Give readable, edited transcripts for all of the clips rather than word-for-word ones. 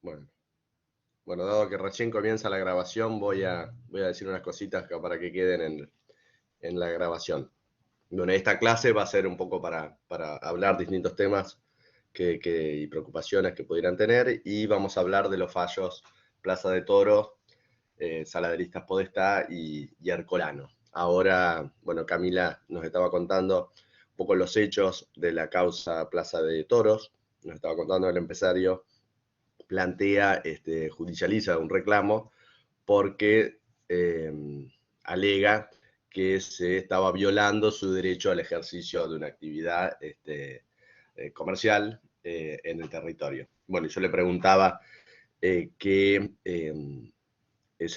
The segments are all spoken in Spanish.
Bueno, bueno, dado que recién comienza la grabación, voy a decir unas cositas para que queden en la grabación. Bueno, esta clase va a ser un poco para hablar distintos temas y preocupaciones que pudieran tener, y vamos a hablar de los fallos Plaza de Toros, Sala de Listas Podestá y Ercolano. Ahora, bueno, Camila nos estaba contando un poco los hechos de la causa Plaza de Toros, nos estaba contando el empresario plantea, judicializa un reclamo porque alega que se estaba violando su derecho al ejercicio de una actividad comercial en el territorio. Bueno, yo le preguntaba esa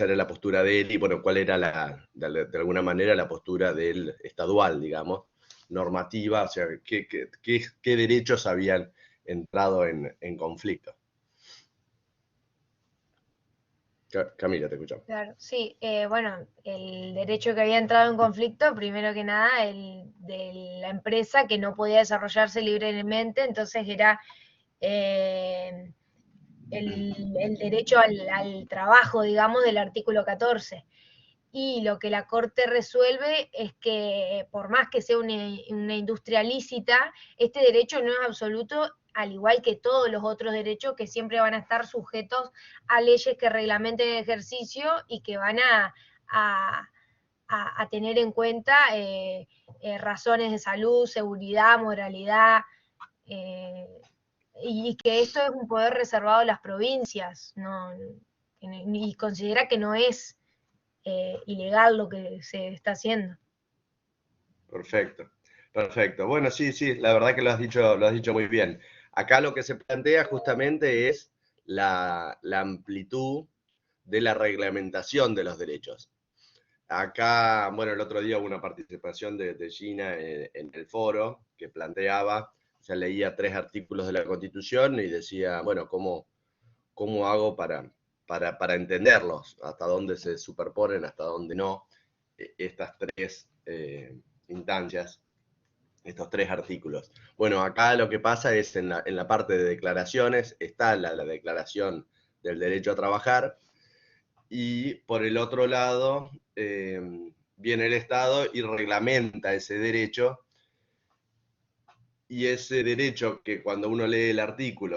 era la postura de él y, bueno, cuál era de alguna manera la postura del estadual, digamos, normativa, o sea, qué derechos habían entrado en conflicto. Camila, te escuchamos. Claro, sí, bueno, el derecho que había entrado en conflicto, primero que nada, el de la empresa que no podía desarrollarse libremente, entonces era el derecho al trabajo, digamos, del artículo 14. Y lo que la Corte resuelve es que por más que sea una industria lícita, este derecho no es absoluto, al igual que todos los otros derechos que siempre van a estar sujetos a leyes que reglamenten el ejercicio y que van a tener en cuenta razones de salud, seguridad, moralidad, y que esto es un poder reservado a las provincias, ¿no? Y considera que no es ilegal lo que se está haciendo. Perfecto, perfecto. Bueno, sí, sí, la verdad que lo has dicho muy bien. Acá lo que se plantea justamente es la amplitud de la reglamentación de los derechos. Acá, bueno, el otro día hubo una participación de Gina en el foro que planteaba, se leía 3 artículos de la Constitución y decía, bueno, ¿cómo hago para entenderlos? ¿Hasta dónde se superponen, hasta dónde no? Estas 3 instancias, estos 3 artículos. Bueno, acá lo que pasa es en la parte de declaraciones está la declaración del derecho a trabajar, y por el otro lado viene el Estado y reglamenta ese derecho, y ese derecho que cuando uno lee el artículo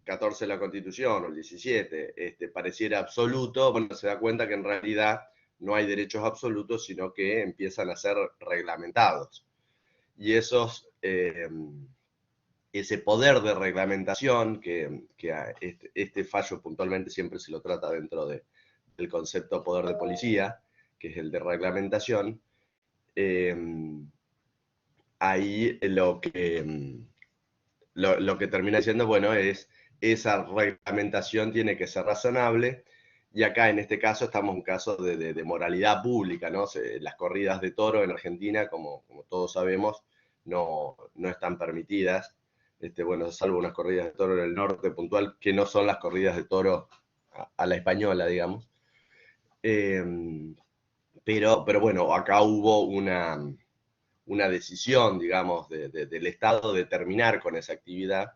14 de la Constitución o el 17 pareciera absoluto, bueno, se da cuenta que en realidad no hay derechos absolutos, sino que empiezan a ser reglamentados. Y ese poder de reglamentación, que este fallo puntualmente siempre se lo trata dentro del concepto poder de policía, que es el de reglamentación, ahí lo que termina siendo, bueno, es esa reglamentación tiene que ser razonable, y acá en este caso estamos en un caso de moralidad pública, ¿no? Las corridas de toro en Argentina, como todos sabemos, no están permitidas, bueno, salvo unas corridas de toro en el norte puntual, que no son las corridas de toro a la española, digamos. Pero bueno, acá hubo una decisión, digamos, del Estado de terminar con esa actividad,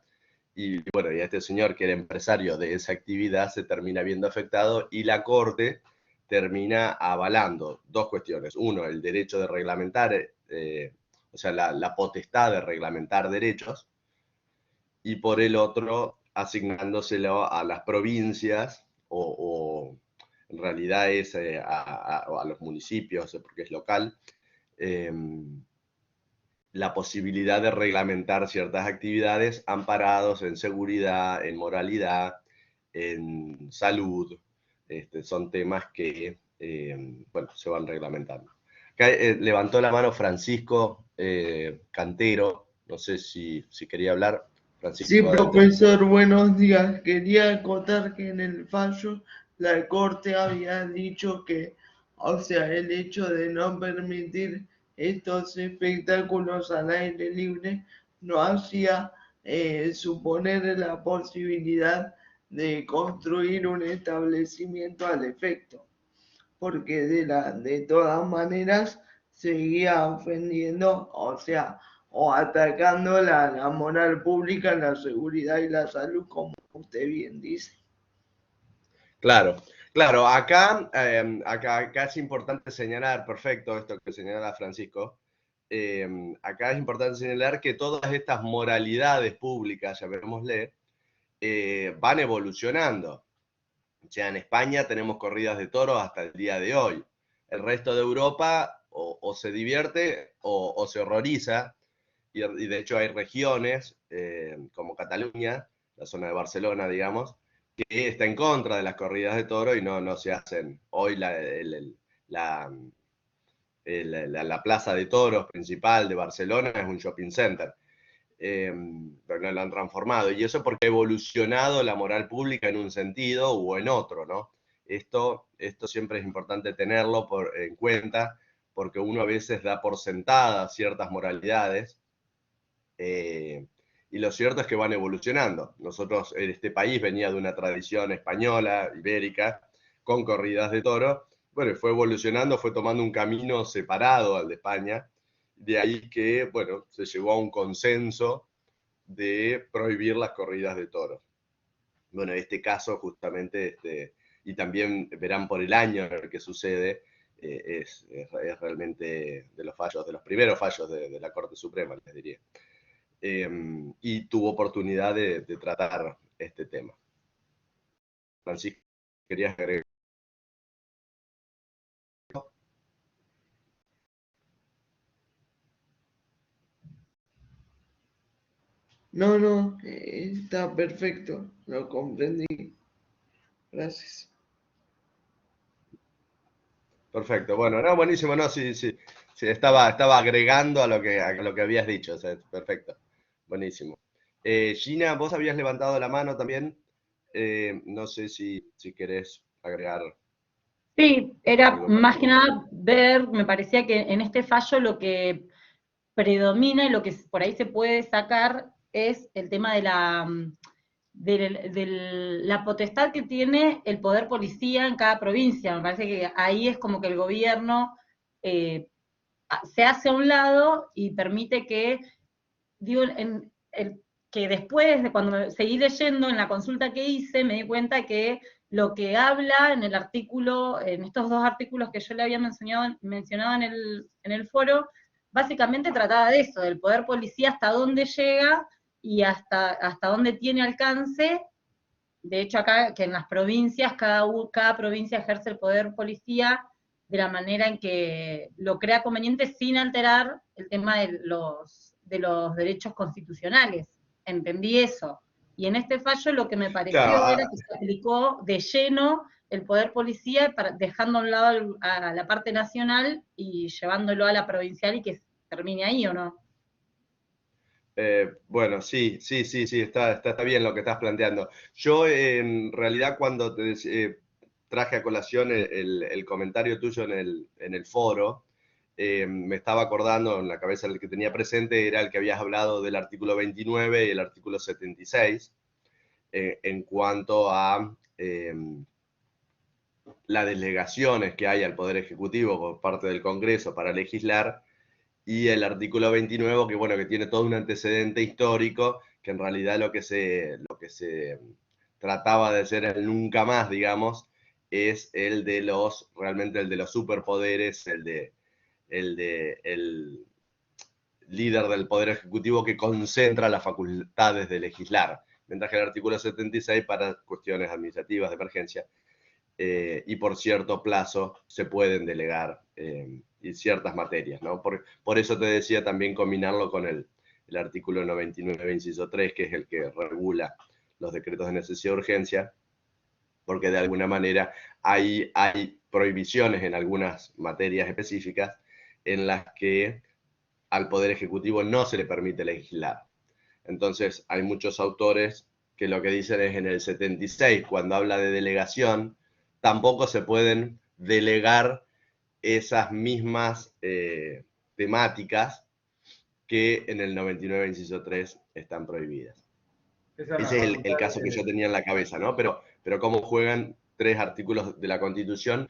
y bueno, y este señor que era empresario de esa actividad se termina viendo afectado, y la Corte termina avalando 2 cuestiones. Uno, el derecho de reglamentar, o sea, la potestad de reglamentar derechos, y por el otro, asignándoselo a las provincias, o en realidad es a los municipios, porque es local, eh, la posibilidad de reglamentar ciertas actividades amparados en seguridad, en moralidad, en salud. Son temas que, bueno, se van reglamentando. Acá levantó la mano Francisco Cantero, no sé si quería hablar. Sí, Francisco, adelante. profesor, buenos días. Quería acotar que en el fallo la Corte había dicho que, o sea, el hecho de no permitir estos espectáculos al aire libre no hacía suponer la posibilidad de construir un establecimiento al efecto, porque de todas maneras seguía ofendiendo, o sea, o atacando la moral pública, la seguridad y la salud, como usted bien dice. Claro, claro, acá es importante señalar, perfecto esto que señala Francisco, acá es importante señalar que todas estas moralidades públicas, llamémosle, van evolucionando. O sea, en España tenemos corridas de toros hasta el día de hoy. El resto de Europa o se divierte o se horroriza, y de hecho hay regiones como Cataluña, la zona de Barcelona, digamos, que está en contra de las corridas de toro y no se hacen. Hoy la, la plaza de toros principal de Barcelona es un shopping center. Pero no lo han transformado. Y eso porque ha evolucionado la moral pública en un sentido o en otro, ¿no? Esto siempre es importante tenerlo en cuenta, porque uno a veces da por sentadas ciertas moralidades, y lo cierto es que van evolucionando. Nosotros, este país venía de una tradición española, ibérica, con corridas de toro. Bueno, fue evolucionando, fue tomando un camino separado al de España. De ahí que, bueno, se llegó a un consenso de prohibir las corridas de toros. Bueno, en este caso, justamente, y también verán por el año en el que sucede, es realmente de los fallos, de los primeros fallos de la Corte Suprema, les diría. Y tuvo oportunidad de tratar este tema. Francisco, ¿querías agregar? No, está perfecto, lo comprendí. Gracias. Perfecto, bueno, no, buenísimo, no, sí, estaba agregando a lo que habías dicho, o sea, perfecto, buenísimo. Gina, vos habías levantado la mano también, no sé si querés agregar Sí, era algo para más que comentar. nada ver, me parecía que en este fallo lo que predomina y lo que por ahí se puede sacar es el tema de la potestad que tiene el poder policía en cada provincia. Me parece que ahí es como que el gobierno eh, se hace a un lado y permite que, digo, que después de cuando seguí leyendo en la consulta que hice, me di cuenta que lo que habla en el artículo, en estos dos artículos que yo le había mencionado en el foro, básicamente trataba de eso, del poder policía hasta dónde llega y hasta dónde tiene alcance. De hecho, acá que en las provincias, cada provincia ejerce el poder policía de la manera en que lo crea conveniente sin alterar el tema de los derechos constitucionales. Entendí eso. Y en este fallo lo que me pareció Claro, era que se aplicó de lleno el poder policía, dejando a un lado a la parte nacional y llevándolo a la provincial y que termine ahí, ¿o no? bueno, sí, está bien lo que estás planteando. Yo en realidad cuando traje a colación el comentario tuyo en el foro, me estaba acordando, en la cabeza el que tenía presente era el que habías hablado del artículo 29 y el artículo 76, en cuanto a las delegaciones que hay al Poder Ejecutivo por parte del Congreso para legislar, y el artículo 29, que bueno, que tiene todo un antecedente histórico, que en realidad lo que se trataba de hacer el nunca más, digamos, es realmente el de los superpoderes, el líder del Poder Ejecutivo que concentra las facultades de legislar, mientras que el artículo 76 para cuestiones administrativas de emergencia, y por cierto plazo se pueden delegar y ciertas materias, ¿no? Por eso te decía también combinarlo con el artículo 99, inciso 3, que es el que regula los decretos de necesidad de urgencia, porque de alguna manera hay prohibiciones en algunas materias específicas en las que al Poder Ejecutivo no se le permite legislar. Entonces hay muchos autores que lo que dicen es en el 76, cuando habla de delegación, tampoco se pueden delegar esas mismas temáticas que en el 99, inciso 3, están prohibidas. Ese es el caso que yo tenía en la cabeza, ¿no? Pero cómo juegan tres artículos de la Constitución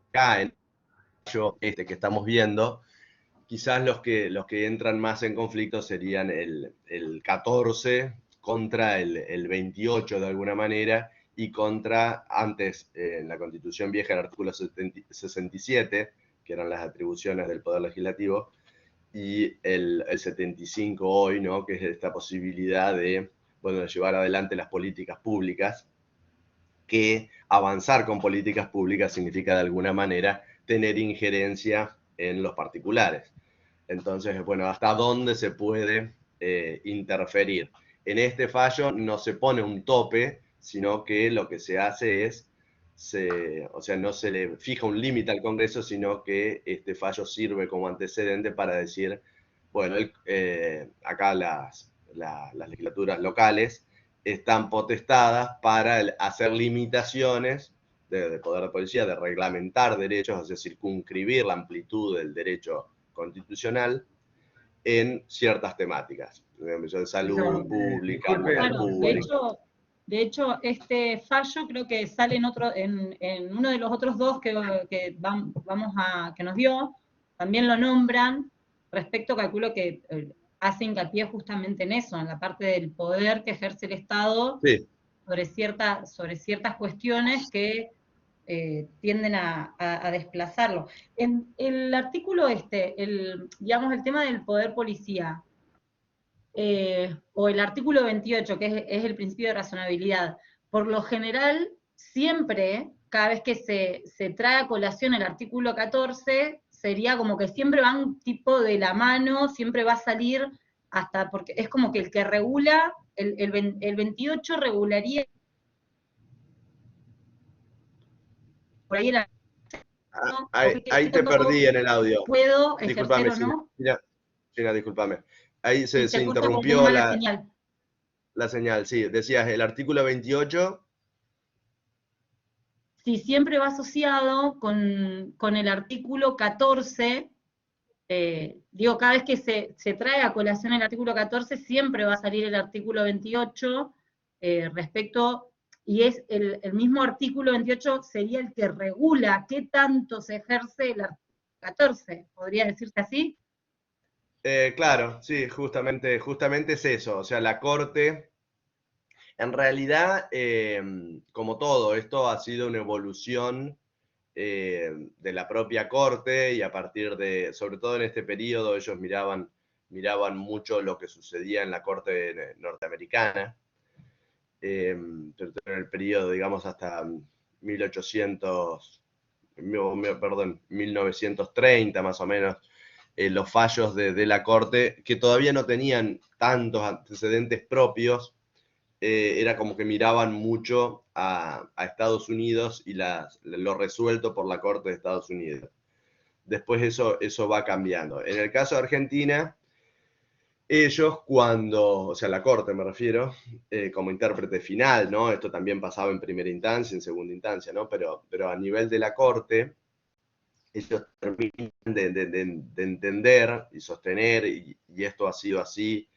acá en este que estamos viendo. Quizás los que entran más en conflicto serían el 14 contra el 28 de alguna manera, y contra, antes, en la Constitución vieja, el artículo 67, que eran las atribuciones del Poder Legislativo, y el 75 hoy, ¿no? Que es esta posibilidad de, bueno, de llevar adelante las políticas públicas, que avanzar con políticas públicas significa de alguna manera tener injerencia en los particulares. Entonces, bueno, ¿hasta dónde se puede interferir? En este fallo no se pone un tope, sino que lo que se hace es, o sea, no se le fija un límite al Congreso, sino que este fallo sirve como antecedente para decir, bueno, acá las legislaturas locales están potestadas para hacer limitaciones de poder de policía, de reglamentar derechos, o sea, circunscribir la amplitud del derecho constitucional en ciertas temáticas, de salud pública, moral Claro, pública. de hecho, este fallo creo que sale en uno de los otros dos que nos dio, también lo nombran, respecto, calculo que hace hincapié justamente en eso, en la parte del poder que ejerce el Estado Sí. sobre ciertas cuestiones que tienden a desplazarlo. En el artículo digamos, el tema del poder policía, o el artículo 28, que es el principio de razonabilidad, por lo general, siempre, cada vez que se trae a colación el artículo 14, sería como que siempre van tipo de la mano, siempre va a salir hasta, porque es como que el que regula, el 28 regularía por ahí Ahí te perdí en el audio. puedo ejercer Disculpame, o no. Gina, disculpame. Ahí Sí, se justo como muy interrumpió mala señal. la señal, sí. Decías, el artículo 28. Sí, siempre va asociado con el artículo 14, digo, cada vez que se trae a colación el artículo 14, siempre va a salir el artículo 28 respecto, y es el mismo artículo 28 sería el que regula qué tanto se ejerce el artículo 14, ¿podría decirse así? Claro, sí, justamente es eso. O sea, la Corte, en realidad, como todo, esto ha sido una evolución de la propia Corte, y a partir de, sobre todo en este periodo, ellos miraban mucho lo que sucedía en la Corte norteamericana, en el periodo, digamos, hasta 1930 más o menos, los fallos de la Corte, que todavía no tenían tantos antecedentes propios, era como que miraban mucho a Estados Unidos y lo resuelto por la Corte de Estados Unidos. Después eso va cambiando. En el caso de Argentina, ellos o sea, la Corte me refiero, como intérprete final, ¿no? Esto también pasaba en primera instancia, en segunda instancia, ¿no? Pero a nivel de la Corte, ellos terminan de entender y sostener, y esto ha sido así,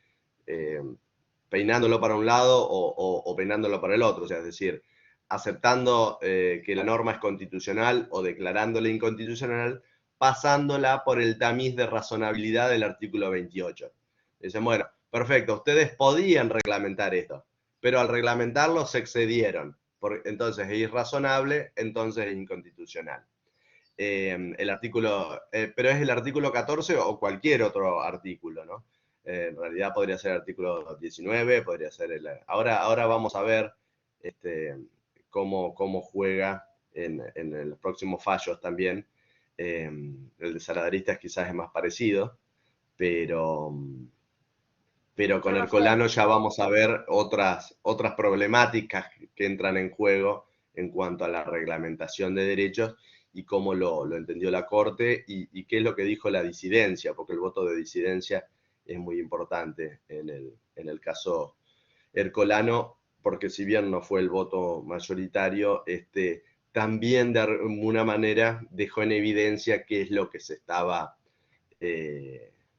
peinándolo para un lado o peinándolo para el otro, o sea, es decir, aceptando que la norma es constitucional o declarándola inconstitucional, pasándola por el tamiz de razonabilidad del artículo 28. Dicen, bueno, perfecto, ustedes podían reglamentar esto, pero al reglamentarlo se excedieron, entonces es irrazonable, entonces es inconstitucional. El artículo, pero es el artículo 14 o cualquier otro artículo, ¿no? En realidad podría ser el artículo 19, podría ser ahora vamos a ver cómo juega en los próximos fallos también. El de Saladaristas quizás es más parecido, pero con Ercolano ya vamos a ver otras problemáticas que entran en juego en cuanto a la reglamentación de derechos y cómo lo entendió la Corte y qué es lo que dijo la disidencia, porque el voto de disidencia es muy importante en el caso Ercolano, porque si bien no fue el voto mayoritario, también de alguna manera dejó en evidencia qué es lo que se estaba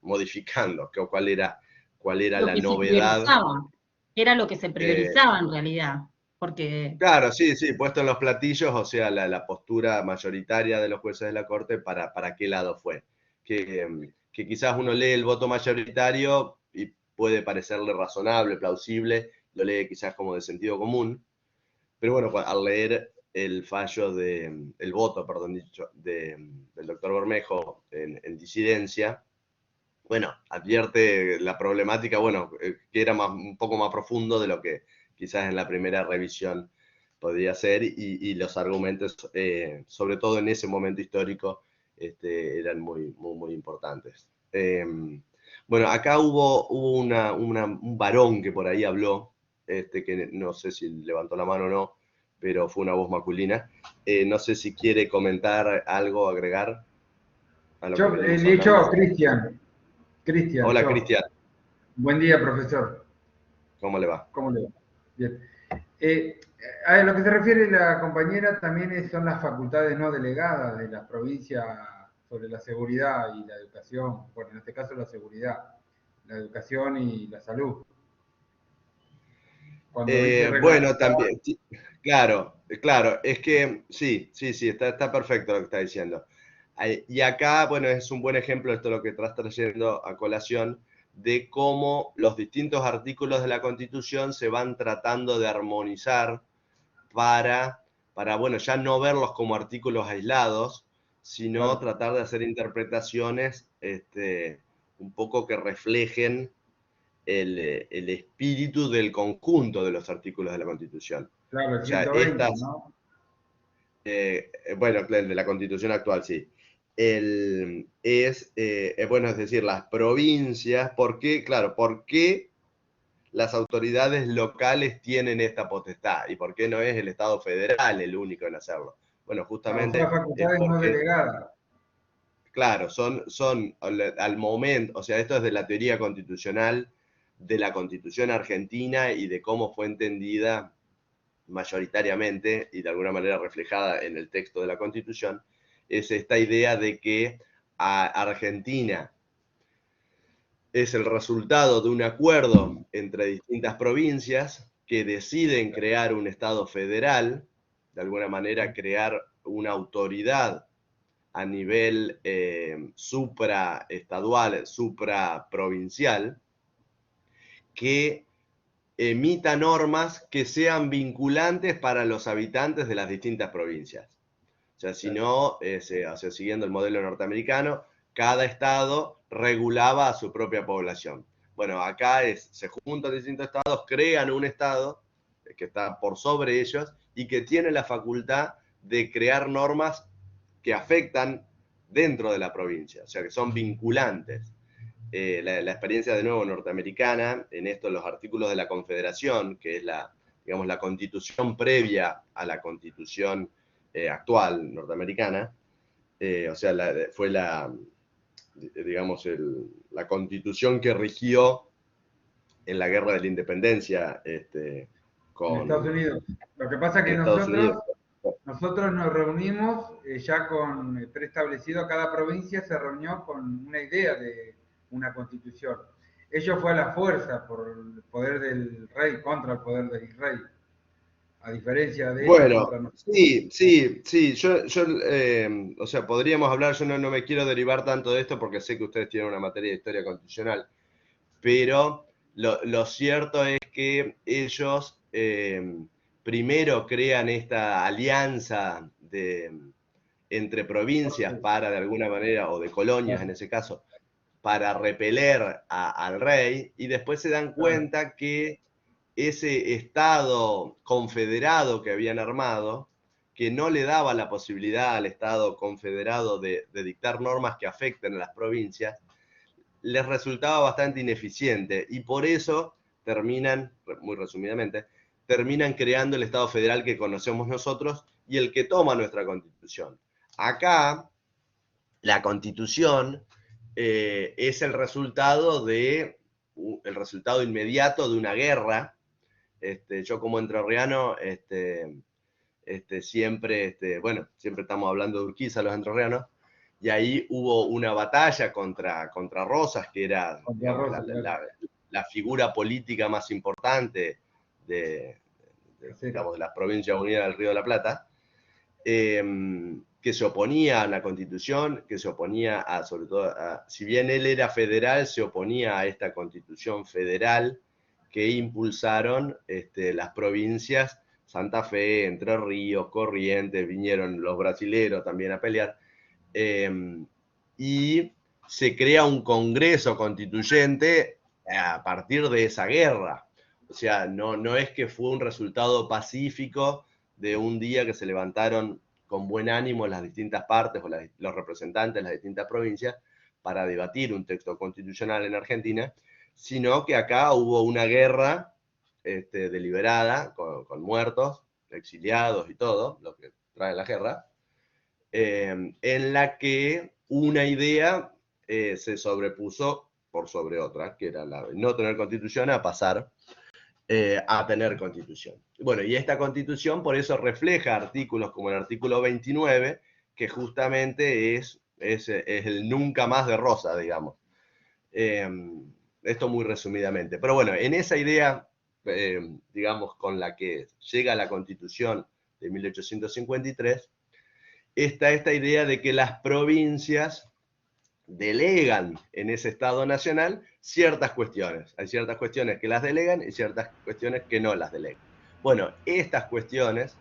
modificando, cuál era la novedad. Era lo que se priorizaba en realidad, porque... Claro, sí, puesto en los platillos, o sea, la postura mayoritaria de los jueces de la Corte, para qué lado fue. Que quizás uno lee el voto mayoritario y puede parecerle razonable, plausible, lo lee quizás como de sentido común, Pero bueno, al leer el fallo el voto, perdón dicho, del doctor Bermejo en disidencia, bueno, advierte la problemática, bueno, que era un poco más profundo de lo que quizás en la primera revisión podría ser, y los argumentos, sobre todo en ese momento histórico, eran muy importantes. Bueno, acá hubo un varón que por ahí habló, que no sé si levantó la mano o no, pero fue una voz masculina. No sé si quiere comentar algo, agregar a lo que Yo, venimos de hecho, hablando. Cristian, Hola, yo. Cristian, Buen día, profesor. ¿cómo le va? ¿Cómo le va? Bien. A lo que se refiere la compañera también son las facultades no delegadas de las provincias sobre la seguridad y la educación. Bueno, en este caso la seguridad, la educación y la salud. Cuando dice Bueno, reglamentar, también, sí, claro, es que sí, está perfecto lo que está diciendo. Y acá, bueno, es un buen ejemplo, esto es lo que estás trayendo a colación, de cómo los distintos artículos de la Constitución se van tratando de armonizar para bueno, ya no verlos como artículos aislados, sino claro. tratar de hacer interpretaciones un poco que reflejen el espíritu del conjunto de los artículos de la Constitución. Claro, O el sea, 120, ¿no? bueno, el de la Constitución actual, sí. Bueno, es decir, las provincias, ¿por qué? Claro, ¿por qué las autoridades locales tienen esta potestad? ¿Y por qué no es el Estado federal el único en hacerlo? Bueno, Claro, son las justamente es facultades no porque, delegadas. claro, son al momento, o sea, esto es de la teoría constitucional de la Constitución argentina y de cómo fue entendida mayoritariamente y de alguna manera reflejada en el texto de la Constitución, es esta idea de que Argentina es el resultado de un acuerdo entre distintas provincias que deciden crear un Estado federal, de alguna manera crear una autoridad a nivel supraestadual, supraprovincial, que emita normas que sean vinculantes para los habitantes de las distintas provincias. O sea, si no, o sea, siguiendo el modelo norteamericano, cada estado regulaba a su propia población. Bueno, acá se juntan distintos estados, crean un estado que está por sobre ellos y que tiene la facultad de crear normas que afectan dentro de la provincia, o sea, que son vinculantes. La experiencia de nuevo norteamericana, en esto los artículos de la Confederación, que es digamos, la constitución previa a la constitución actual norteamericana, o sea, fue digamos, la constitución que rigió en la guerra de la independencia En Estados Unidos. Lo que pasa es que en Estados Unidos. nosotros nos reunimos ya con preestablecido, cada provincia se reunió con una idea de una constitución. Ello fue a la fuerza por el poder del rey, contra el poder del rey, a diferencia de ellos Bueno, contra nosotros. sí, o sea, podríamos hablar, yo no me quiero derivar tanto de esto porque sé que ustedes tienen una materia de historia constitucional, pero lo cierto es que ellos primero crean esta alianza entre provincias para, de alguna manera, o de colonias en ese caso, para repeler al rey, y después se dan cuenta que ese Estado confederado que habían armado, que no le daba la posibilidad al Estado confederado de dictar normas que afecten a las provincias, les resultaba bastante ineficiente y por eso terminan, muy resumidamente, terminan creando el Estado federal que conocemos nosotros y el que toma nuestra Constitución. Acá, la Constitución es el resultado inmediato de una guerra. Yo como entrerriano, siempre estamos hablando de Urquiza, los entrerrianos, y ahí hubo una batalla contra Rosas, que era, digamos, la figura política más importante digamos, de las Provincias Unidas del Río de la Plata, que se oponía a la Constitución, que se oponía sobre todo, si bien él era federal, se oponía a esta Constitución federal que impulsaron las provincias Santa Fe, Entre Ríos, Corrientes, vinieron los brasileros también a pelear, y se crea un congreso constituyente a partir de esa guerra. O sea, no es que fue un resultado pacífico de un día que se levantaron con buen ánimo las distintas partes o los representantes de las distintas provincias para debatir un texto constitucional en Argentina, sino que acá hubo una guerra deliberada, con muertos, exiliados y todo, lo que trae la guerra, en la que una idea se sobrepuso por sobre otra, que era la de no tener constitución a pasar a tener constitución. Bueno, y esta constitución por eso refleja artículos como el artículo 29, que justamente es el nunca más de Rosa, digamos. Esto muy resumidamente. Pero bueno, en esa idea, digamos, con la que llega la Constitución de 1853, está esta idea de que las provincias delegan en ese Estado Nacional ciertas cuestiones. Hay ciertas cuestiones que las delegan y ciertas cuestiones que no las delegan. Bueno, estas cuestiones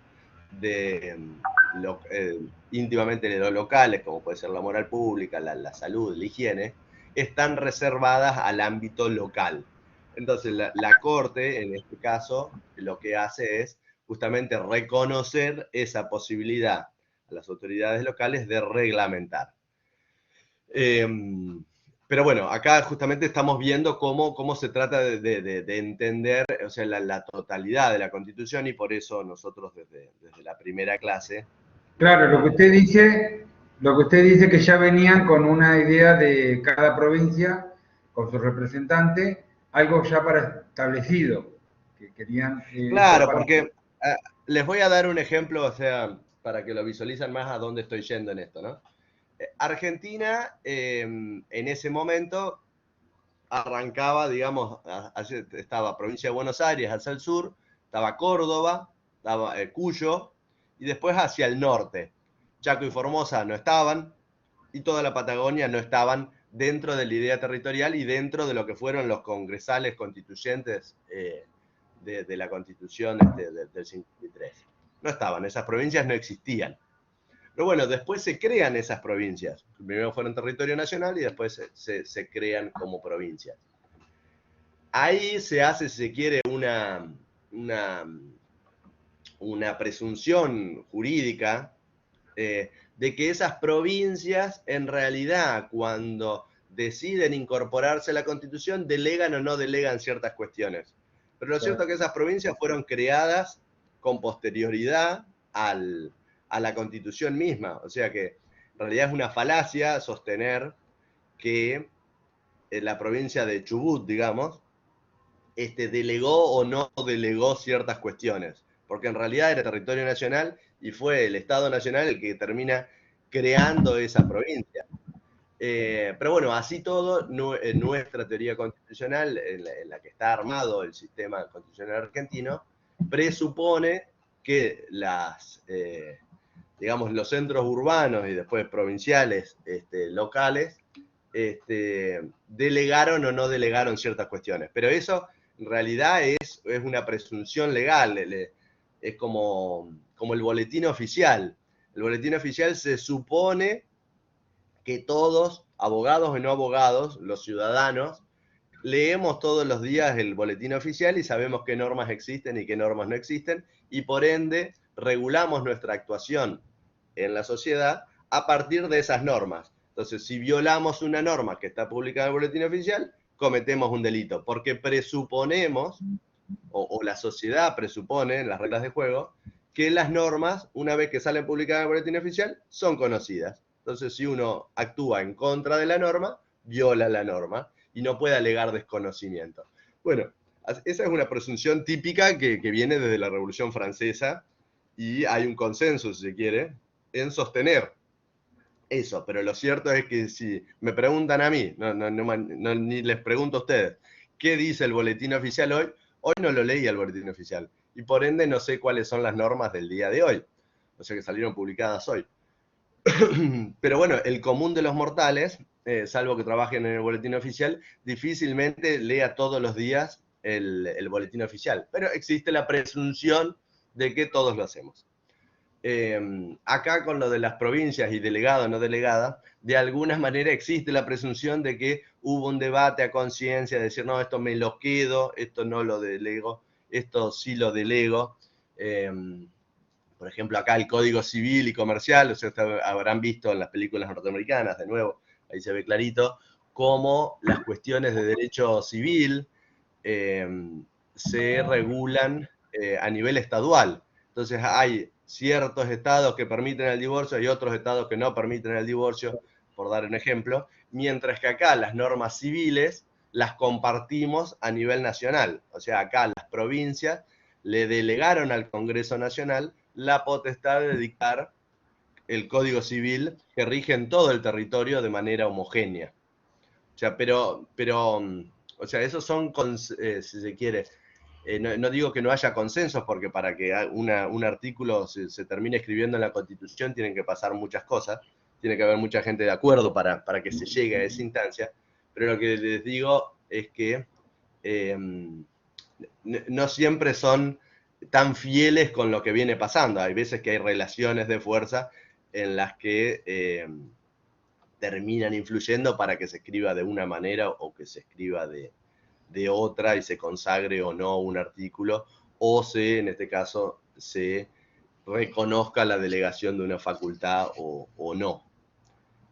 íntimamente de los locales, como puede ser la moral pública, la salud, la higiene, están reservadas al ámbito local. Entonces la Corte, en este caso, lo que hace es justamente reconocer esa posibilidad a las autoridades locales de reglamentar. Pero bueno, acá justamente estamos viendo cómo se trata de entender, o sea, la totalidad de la Constitución, y por eso nosotros desde la primera clase... Claro, lo que usted dice que ya venían con una idea de cada provincia, con su representante, algo ya para establecido, que querían... Claro, porque les voy a dar un ejemplo, o sea, para que lo visualicen más a dónde estoy yendo en esto, ¿no? Argentina, en ese momento, arrancaba, digamos, estaba provincia de Buenos Aires hacia el sur, estaba Córdoba, estaba Cuyo, y después hacia el norte. Chaco y Formosa no estaban, y toda la Patagonia no estaban dentro de la idea territorial y dentro de lo que fueron los congresales constituyentes de la Constitución del 53. No estaban, esas provincias no existían. Pero bueno, después se crean esas provincias. Primero fueron territorio nacional y después se crean como provincias. Ahí se hace, si se quiere, una presunción jurídica de que esas provincias, en realidad, cuando deciden incorporarse a la Constitución, delegan o no delegan ciertas cuestiones. Pero lo cierto es que esas provincias fueron creadas con posterioridad a la Constitución misma. O sea que en realidad es una falacia sostener que la provincia de Chubut, digamos, delegó o no delegó ciertas cuestiones, porque en realidad era territorio nacional y fue el Estado Nacional el que termina creando esa provincia. Pero bueno, así todo, nuestra teoría constitucional, en la que está armado el sistema constitucional argentino, presupone que digamos, los centros urbanos y después provinciales, locales, delegaron o no delegaron ciertas cuestiones. Pero eso en realidad es una presunción legal, es como el boletín oficial. El boletín oficial se supone que todos, abogados o no abogados, los ciudadanos, leemos todos los días el boletín oficial y sabemos qué normas existen y qué normas no existen, y por ende regulamos nuestra actuación en la sociedad a partir de esas normas. Entonces, si violamos una norma que está publicada en el boletín oficial, cometemos un delito, porque presuponemos, o la sociedad presupone en las reglas de juego, que las normas, una vez que salen publicadas en el boletín oficial, son conocidas. Entonces, si uno actúa en contra de la norma, viola la norma y no puede alegar desconocimiento. Bueno, esa es una presunción típica que viene desde la Revolución Francesa, y hay un consenso, si se quiere, en sostener eso. Pero lo cierto es que si me preguntan a mí, ni les pregunto a ustedes, ¿qué dice el boletín oficial hoy? Hoy no lo leí el boletín oficial, y por ende no sé cuáles son las normas del día de hoy, o sea que salieron publicadas hoy. Pero bueno, el común de los mortales, salvo que trabajen en el boletín oficial, difícilmente lea todos los días el boletín oficial. Pero existe la presunción de que todos lo hacemos. Acá con lo de las provincias y delegado o no delegada, de alguna manera existe la presunción de que hubo un debate a conciencia, de decir, no, esto me lo quedo, esto no lo delego, esto sí lo delego. Por ejemplo, acá el Código Civil y Comercial, o sea, habrán visto en las películas norteamericanas, de nuevo, ahí se ve clarito, cómo las cuestiones de derecho civil se regulan a nivel estadual. Entonces hay ciertos estados que permiten el divorcio y otros estados que no permiten el divorcio, por dar un ejemplo, mientras que acá las normas civiles las compartimos a nivel nacional. O sea, acá las provincias le delegaron al Congreso Nacional la potestad de dictar el Código Civil que rige en todo el territorio de manera homogénea. O sea, o sea, esos son, si se quiere, no digo que no haya consensos, porque para que un artículo se termine escribiendo en la Constitución tienen que pasar muchas cosas, tiene que haber mucha gente de acuerdo para que se llegue a esa instancia, pero lo que les digo es que no siempre son tan fieles con lo que viene pasando. Hay veces que hay relaciones de fuerza en las que terminan influyendo para que se escriba de una manera o que se escriba de otra y se consagre o no un artículo, o en este caso, se reconozca la delegación de una facultad o no.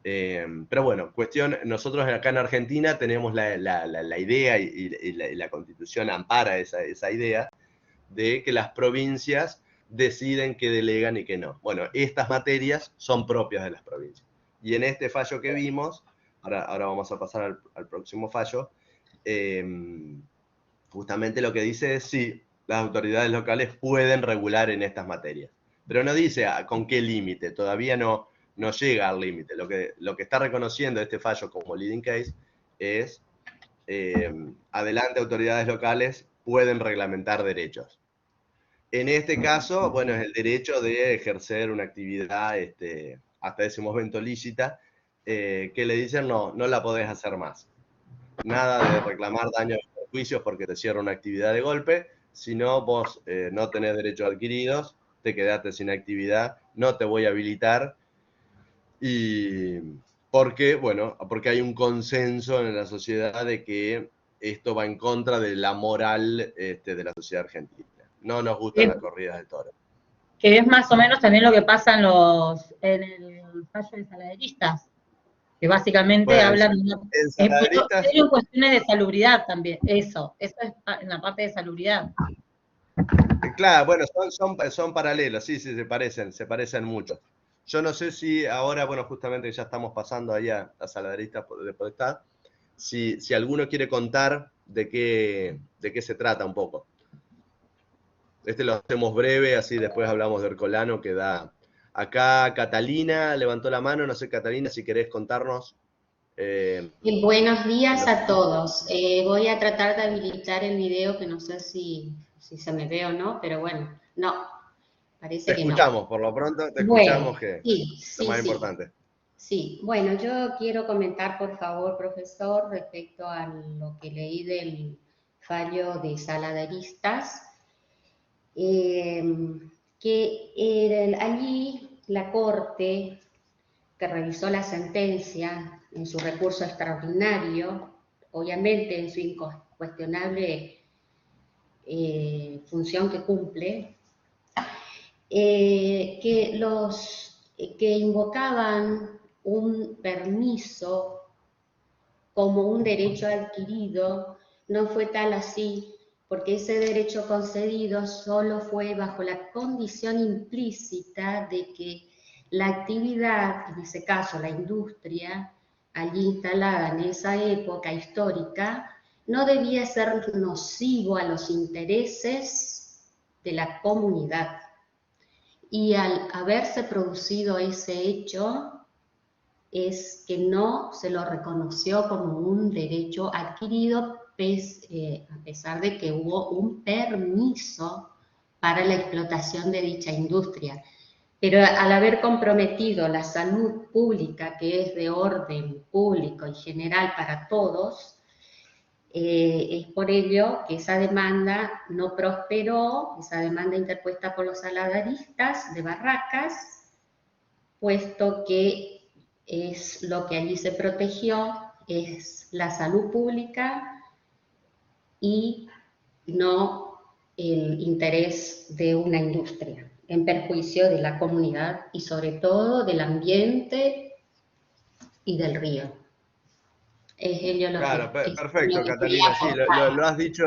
Pero bueno, nosotros acá en Argentina tenemos la idea y la Constitución ampara esa idea de que las provincias deciden qué delegan y qué no. Bueno, estas materias son propias de las provincias. Y en este fallo que vimos, ahora vamos a pasar al próximo fallo, justamente lo que dice es sí, las autoridades locales pueden regular en estas materias. Pero no dice con qué límite, todavía no llega al límite. Lo que está reconociendo este fallo como leading case es adelante autoridades locales pueden reglamentar derechos. En este caso, bueno, es el derecho de ejercer una actividad hasta ese momento lícita, que le dicen no la podés hacer más. Nada de reclamar daños y perjuicios porque te cierra una actividad de golpe, sino vos no tenés derechos adquiridos, te quedaste sin actividad, no te voy a habilitar, y porque hay un consenso en la sociedad de que esto va en contra de la moral de la sociedad argentina. No nos gustan las corridas de toros. Que es más o menos también lo que pasa en el fallo de saladeristas, que básicamente hablan en cuestiones de salubridad también, eso es en la parte de salubridad. Claro, bueno, son paralelos, sí, se parecen mucho. Yo no sé si ahora, bueno, justamente ya estamos pasando ahí a saladeristas de potestad, si alguno quiere contar de qué se trata un poco. Lo hacemos breve, así después hablamos de Ercolano, que da... Acá Catalina levantó la mano, no sé, Catalina, si querés contarnos. Buenos días a todos. Voy a tratar de habilitar el video, que no sé si se me ve o no, pero bueno, no, parece que no. Te escuchamos, por lo pronto, te escuchamos, que es lo más importante. Sí, bueno, yo quiero comentar, por favor, profesor, respecto a lo que leí del fallo de saladeristas, que allí la Corte, que revisó la sentencia en su recurso extraordinario, obviamente en su incuestionable función que cumple, que invocaban un permiso como un derecho adquirido, no fue tal así, porque ese derecho concedido solo fue bajo la condición implícita de que la actividad, en ese caso la industria, allí instalada en esa época histórica, no debía ser nocivo a los intereses de la comunidad. Y al haberse producido ese hecho, es que no se lo reconoció como un derecho adquirido, a pesar de que hubo un permiso para la explotación de dicha industria. Pero al haber comprometido la salud pública, que es de orden público y general para todos, Es por ello que esa demanda no prosperó, esa demanda interpuesta por los saladaristas de Barracas, puesto que es lo que allí se protegió, es la salud pública y no el interés de una industria, en perjuicio de la comunidad y sobre todo del ambiente y del río. Es ello lo Claro, que, perfecto, lo que quería Catalina, sí, aportar. lo has dicho,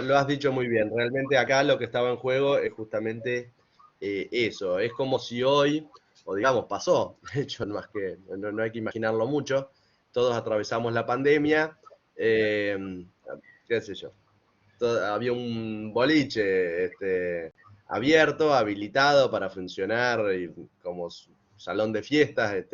lo has dicho muy bien. Realmente acá lo que estaba en juego es justamente eso. Es como si hoy, o digamos, pasó, de hecho, más que, no hay que imaginarlo mucho, todos atravesamos la pandemia, qué sé yo, había un boliche abierto, habilitado para funcionar y como salón de fiestas,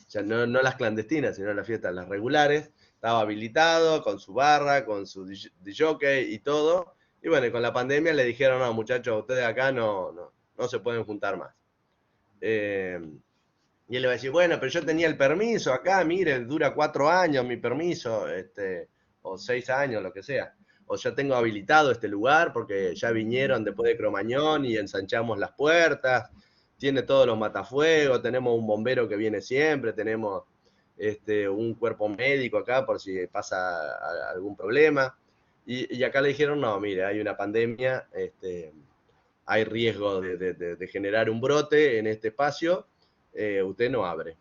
o sea, no las clandestinas, sino las fiestas, las regulares. Estaba habilitado con su barra, con su DJ y todo. Y bueno, y con la pandemia le dijeron, no, muchachos, ustedes acá no se pueden juntar más. Y él le va a decir, bueno, pero yo tenía el permiso acá, mire, dura 4 años mi permiso, o 6 años, lo que sea. O ya tengo habilitado este lugar porque ya vinieron después de Cromañón y ensanchamos las puertas, tiene todos los matafuegos, tenemos un bombero que viene siempre, tenemos un cuerpo médico acá por si pasa algún problema. Y acá le dijeron, no, mire, hay una pandemia, hay riesgo de generar un brote en este espacio, usted no abre.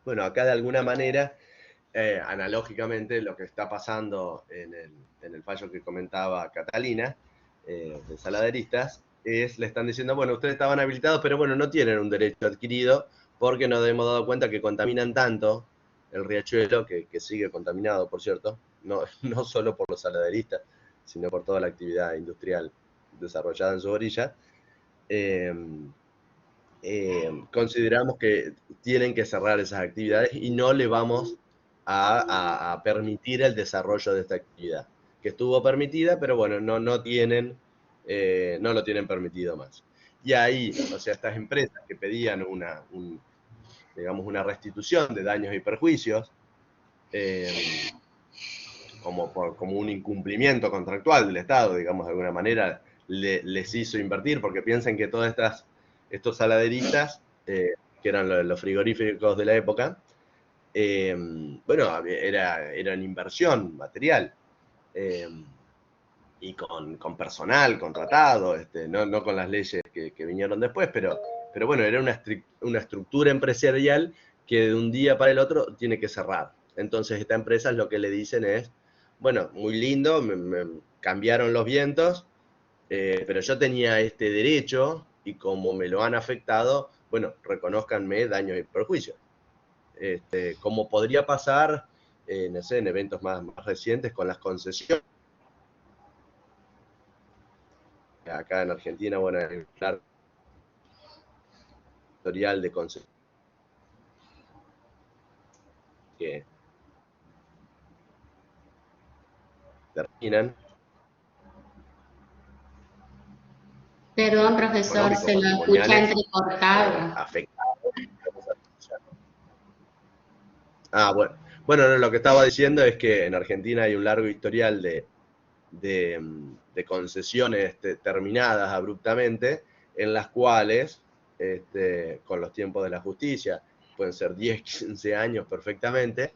Bueno, acá de alguna manera, analógicamente, lo que está pasando en el fallo que comentaba Catalina, de Saladeristas, le están diciendo, bueno, ustedes estaban habilitados, pero bueno, no tienen un derecho adquirido porque nos hemos dado cuenta que contaminan tanto el riachuelo, que sigue contaminado, por cierto, no solo por los saladeristas, sino por toda la actividad industrial desarrollada en su orilla. Consideramos que tienen que cerrar esas actividades y no le vamos a permitir el desarrollo de esta actividad, que estuvo permitida, pero bueno, no lo tienen permitido más. Y ahí, o sea, estas empresas que pedían digamos, una restitución de daños y perjuicios, como un incumplimiento contractual del Estado, digamos, de alguna manera les hizo invertir, porque piensen que todas estos saladeristas, que eran los frigoríficos de la época, bueno, eran inversión material, y con personal contratado, no con las leyes que vinieron después, pero bueno, era una estructura empresarial que de un día para el otro tiene que cerrar. Entonces esta empresa lo que le dicen es, bueno, muy lindo, me cambiaron los vientos, pero yo tenía este derecho y como me lo han afectado, bueno, reconózcanme daños y perjuicios. Como podría pasar, no sé, en eventos más recientes con las concesiones. Acá en Argentina, bueno, hay un largo historial de concesiones que terminan. Perdón, profesor, se lo escucha entrecortado. Afectados. Bueno, lo que estaba diciendo es que en Argentina hay un largo historial de concesiones terminadas abruptamente, en las cuales, con los tiempos de la justicia, pueden ser 10, 15 años perfectamente,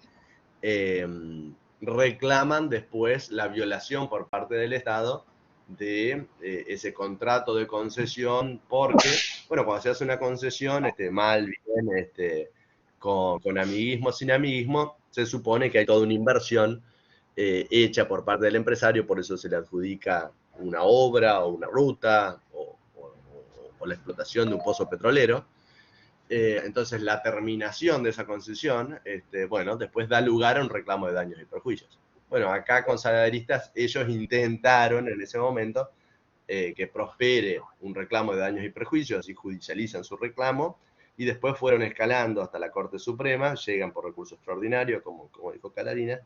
reclaman después la violación por parte del Estado de ese contrato de concesión, porque, bueno, cuando se hace una concesión, mal, bien, con amiguismo, sin amiguismo, se supone que hay toda una inversión hecha por parte del empresario, por eso se le adjudica una obra o una ruta o la explotación de un pozo petrolero. Entonces la terminación de esa concesión, bueno, después da lugar a un reclamo de daños y perjuicios. Bueno, acá con Saladeristas ellos intentaron en ese momento que prospere un reclamo de daños y perjuicios y judicializan su reclamo, y después fueron escalando hasta la Corte Suprema, llegan por recurso extraordinario, como dijo Catalina,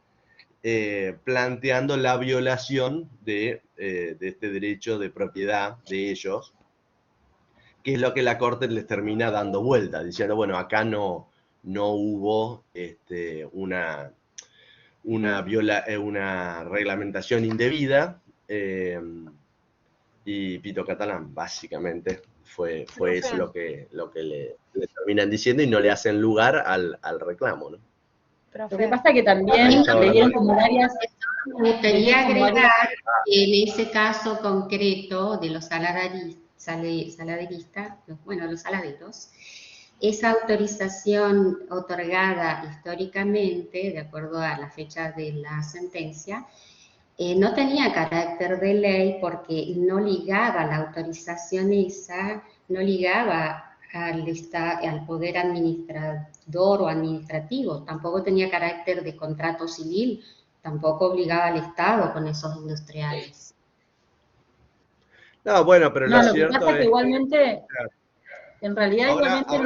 planteando la violación de este derecho de propiedad de ellos, que es lo que la Corte les termina dando vuelta, diciendo, bueno, acá no hubo una reglamentación indebida, y Pito Catalán, básicamente, fue eso lo que le terminan diciendo y no le hacen lugar al reclamo, ¿no? Lo que pasa es que también le dieron como varias... Me gustaría agregar que en ese caso concreto de los saladeristas, los saladeros, esa autorización otorgada históricamente, de acuerdo a la fecha de la sentencia, no tenía carácter de ley porque no ligaba la autorización esa, no ligaba al poder administrador o administrativo, tampoco tenía carácter de contrato civil, tampoco obligaba al Estado con esos industriales. No, bueno, pero No, lo lo que cierto pasa es que es igualmente, claro, en realidad ahora, igualmente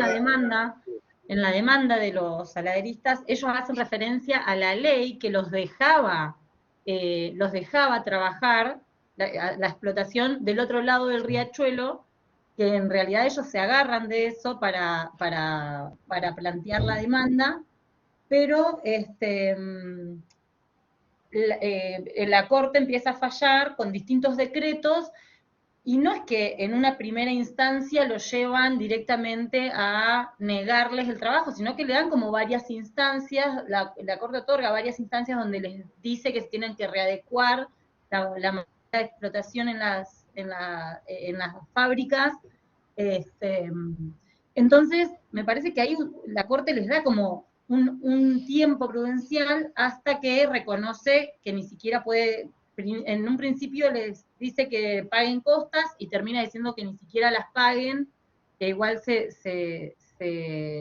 en la demanda de los saladeristas, ellos hacen referencia a la ley que los dejaba trabajar la explotación del otro lado del riachuelo, que en realidad ellos se agarran de eso para plantear la demanda, pero la Corte empieza a fallar con distintos decretos, y no es que en una primera instancia lo llevan directamente a negarles el trabajo, sino que le dan como varias instancias, la Corte otorga varias instancias donde les dice que se tienen que readecuar la manera de explotación en las fábricas. Entonces, me parece que ahí la Corte les da como un tiempo prudencial hasta que reconoce que ni siquiera puede... En un principio les dice que paguen costas y termina diciendo que ni siquiera las paguen, que igual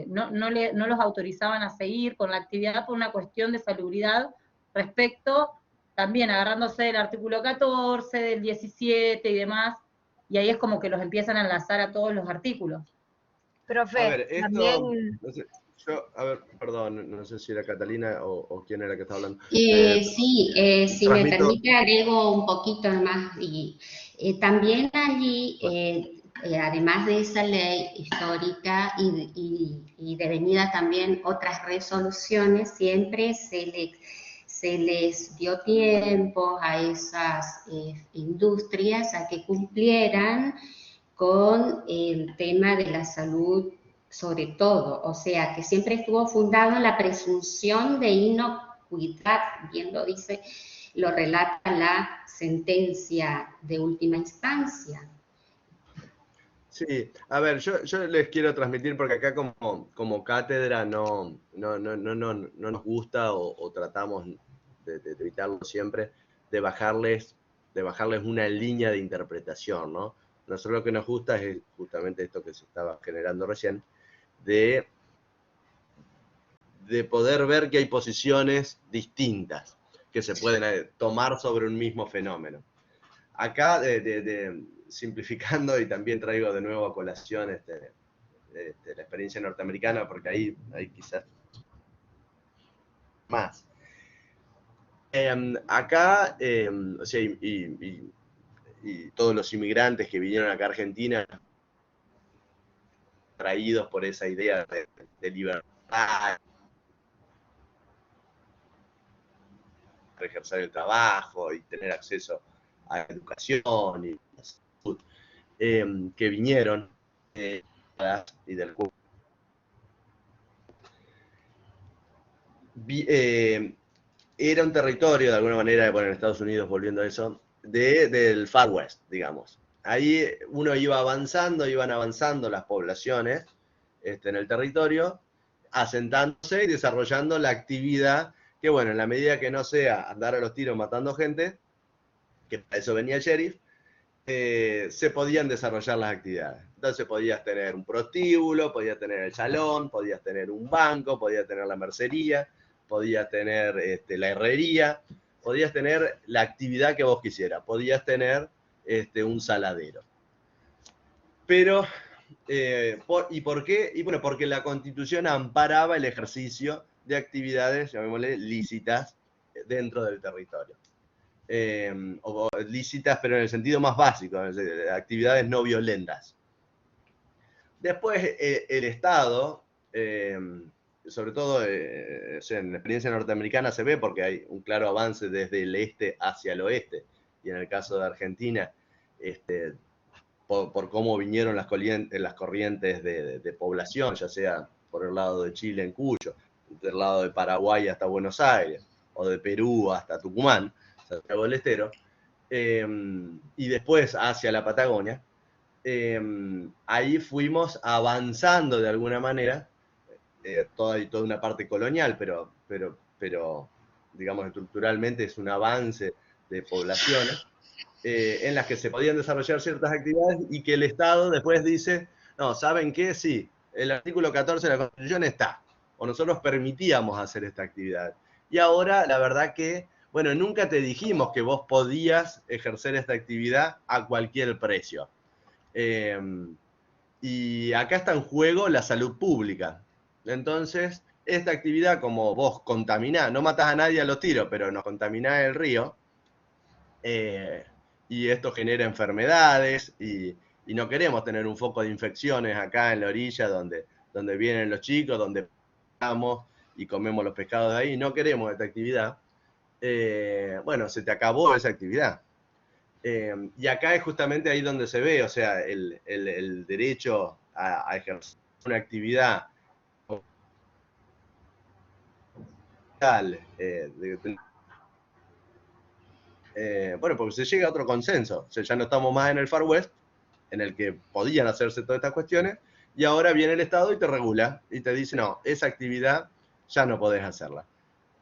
no los autorizaban a seguir con la actividad por una cuestión de salubridad respecto, también agarrándose del artículo 14, del 17 y demás, y ahí es como que los empiezan a enlazar a todos los artículos. Profe, a ver, esto, también... no sé, a ver, perdón, no sé si era Catalina o quién era que estaba hablando. Sí, si me transmito. permite agrego un poquito más. Y también allí, además de esa ley histórica y devenida también otras resoluciones, siempre se les dio tiempo a esas industrias a que cumplieran con el tema de la salud sobre todo, o sea, que siempre estuvo fundado en la presunción de inocuidad, bien lo dice, lo relata la sentencia de última instancia. Sí, a ver, yo les quiero transmitir porque acá como cátedra no nos gusta o tratamos de evitarlo siempre, de bajarles una línea de interpretación, ¿no? Nosotros lo que nos gusta es justamente esto que se estaba generando recién, de poder ver que hay posiciones distintas que se pueden tomar sobre un mismo fenómeno. Acá, simplificando, y también traigo de nuevo a colación la experiencia norteamericana, porque ahí quizás más. Acá, o sea, y todos los inmigrantes que vinieron acá a Argentina, traídos por esa idea de libertad, para ejercer el trabajo y tener acceso a la educación y la salud, que vinieron y del era un territorio, de alguna manera, bueno, en Estados Unidos, volviendo a eso, del Far West, digamos. Ahí uno iban avanzando las poblaciones en el territorio, asentándose y desarrollando la actividad que, bueno, en la medida que no sea andar a los tiros matando gente, que para eso venía el sheriff, se podían desarrollar las actividades. Entonces podías tener un prostíbulo, podías tener el salón, podías tener un banco, podías tener la mercería, podías tener la herrería, podías tener la actividad que vos quisieras, podías tener un saladero. Pero, ¿y por qué? Y bueno, porque la Constitución amparaba el ejercicio de actividades, llamémosle, lícitas dentro del territorio. O lícitas, pero en el sentido más básico, actividades no violentas. Después, el Estado sobre todo o sea, en la experiencia norteamericana se ve porque hay un claro avance desde el este hacia el oeste, y en el caso de Argentina, por cómo vinieron las corrientes de población, ya sea por el lado de Chile en Cuyo, del lado de Paraguay hasta Buenos Aires, o de Perú hasta Tucumán, Santiago del Estero, y después hacia la Patagonia. Ahí fuimos avanzando de alguna manera, toda una parte colonial, pero digamos estructuralmente es un avance de poblaciones, en las que se podían desarrollar ciertas actividades y que el Estado después dice, no, ¿saben qué? Sí, el artículo 14 de la Constitución está, o nosotros permitíamos hacer esta actividad. Y ahora, la verdad que, bueno, nunca te dijimos que vos podías ejercer esta actividad a cualquier precio. Y acá está en juego la salud pública. Entonces, esta actividad, como vos contaminás, no matás a nadie a los tiros, pero nos contaminás el río, y esto genera enfermedades, y no queremos tener un foco de infecciones acá en la orilla donde vienen los chicos, donde vamos y comemos los pescados de ahí, no queremos esta actividad. Bueno, se te acabó esa actividad. Y acá es justamente ahí donde se ve, o sea, el derecho a ejercer una actividad bueno, porque se llega a otro consenso. O sea, ya no estamos más en el Far West, en el que podían hacerse todas estas cuestiones, y ahora viene el Estado y te regula, y te dice, no, esa actividad ya no podés hacerla.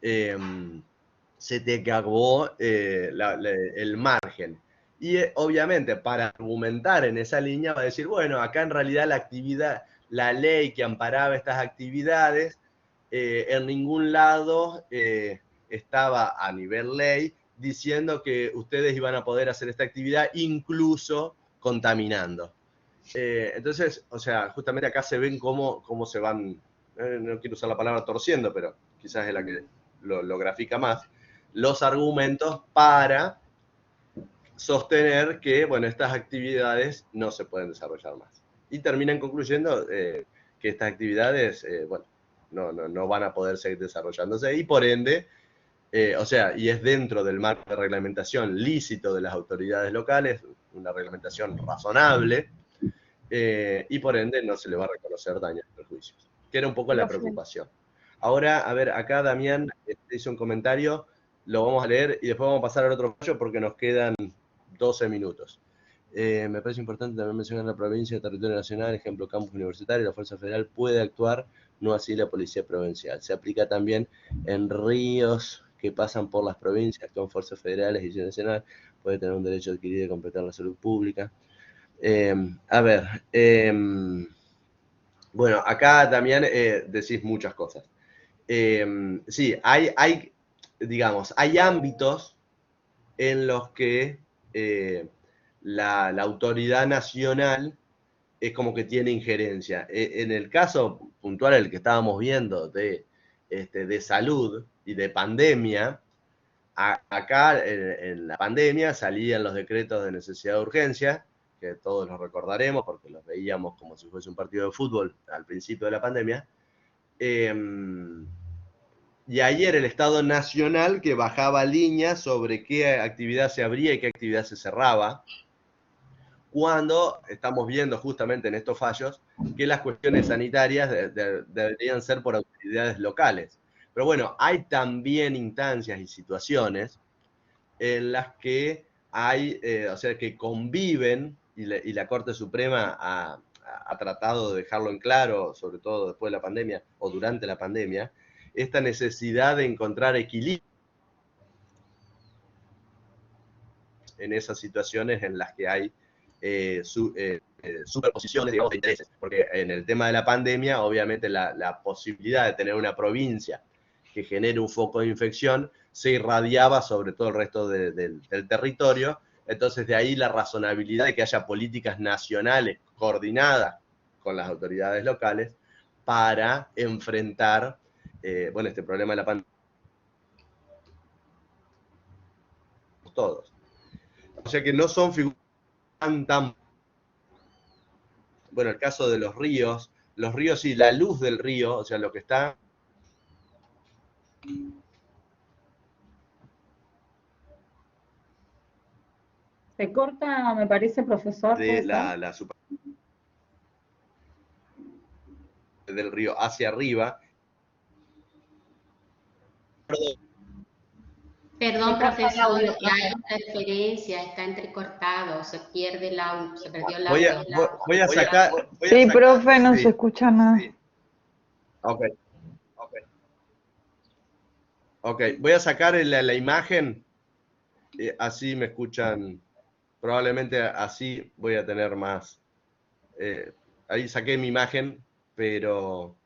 Se te acabó el margen. Y obviamente, para argumentar en esa línea, va a decir, bueno, acá en realidad la actividad, la ley que amparaba estas actividades, en ningún lado estaba a nivel ley diciendo que ustedes iban a poder hacer esta actividad incluso contaminando. Entonces, o sea, justamente acá se ven cómo se van, no quiero usar la palabra torciendo, pero quizás es la que lo grafica más, los argumentos para sostener que, bueno, estas actividades no se pueden desarrollar más. Y terminan concluyendo que estas actividades, bueno, no van a poder seguir desarrollándose, y por ende, o sea, y es dentro del marco de reglamentación lícito de las autoridades locales, una reglamentación razonable, y por ende no se le va a reconocer daños y perjuicios, que era un poco la preocupación. Ahora, a ver, acá Damián hizo un comentario, lo vamos a leer y después vamos a pasar al otro fallo porque nos quedan 12 minutos. Me parece importante también mencionar la provincia, el territorio nacional, ejemplo, campus universitario, la Fuerza Federal puede actuar, no así la Policía Provincial. Se aplica también en ríos que pasan por las provincias con fuerzas federales y nacional, puede tener un derecho adquirido de completar la salud pública. A ver, bueno, acá también decís muchas cosas. Sí, digamos, hay ámbitos en los que la autoridad nacional es como que tiene injerencia. En el caso puntual, el que estábamos viendo de salud y de pandemia, acá en la pandemia salían los decretos de necesidad de urgencia, que todos los recordaremos porque los veíamos como si fuese un partido de fútbol al principio de la pandemia. Y ahí era el Estado Nacional que bajaba líneas sobre qué actividad se abría y qué actividad se cerraba, cuando estamos viendo justamente en estos fallos que las cuestiones sanitarias deberían ser por autoridades locales. Pero bueno, hay también instancias y situaciones en las que hay, o sea, que conviven, y la Corte Suprema ha tratado de dejarlo en claro, sobre todo después de la pandemia o durante la pandemia, esta necesidad de encontrar equilibrio en esas situaciones en las que hay superposiciones, digamos, de intereses. Porque en el tema de la pandemia, obviamente la posibilidad de tener una provincia que genere un foco de infección se irradiaba sobre todo el resto del territorio. Entonces, de ahí la razonabilidad de que haya políticas nacionales coordinadas con las autoridades locales para enfrentar bueno, este problema de la pandemia todos. O sea que no son figuras tan... Bueno, el caso de los ríos sí, la luz del río, o sea, lo que está Se corta, me parece, profesor. De del río hacia arriba. Perdón, profesor, hay interferencia, está entrecortado, se pierde el audio, se perdió el audio. Voy a sacar... Sí, profe, no sí, se escucha nada. Sí. Ok, voy a sacar la imagen, así me escuchan, probablemente así voy a tener más. Ahí saqué mi imagen, pero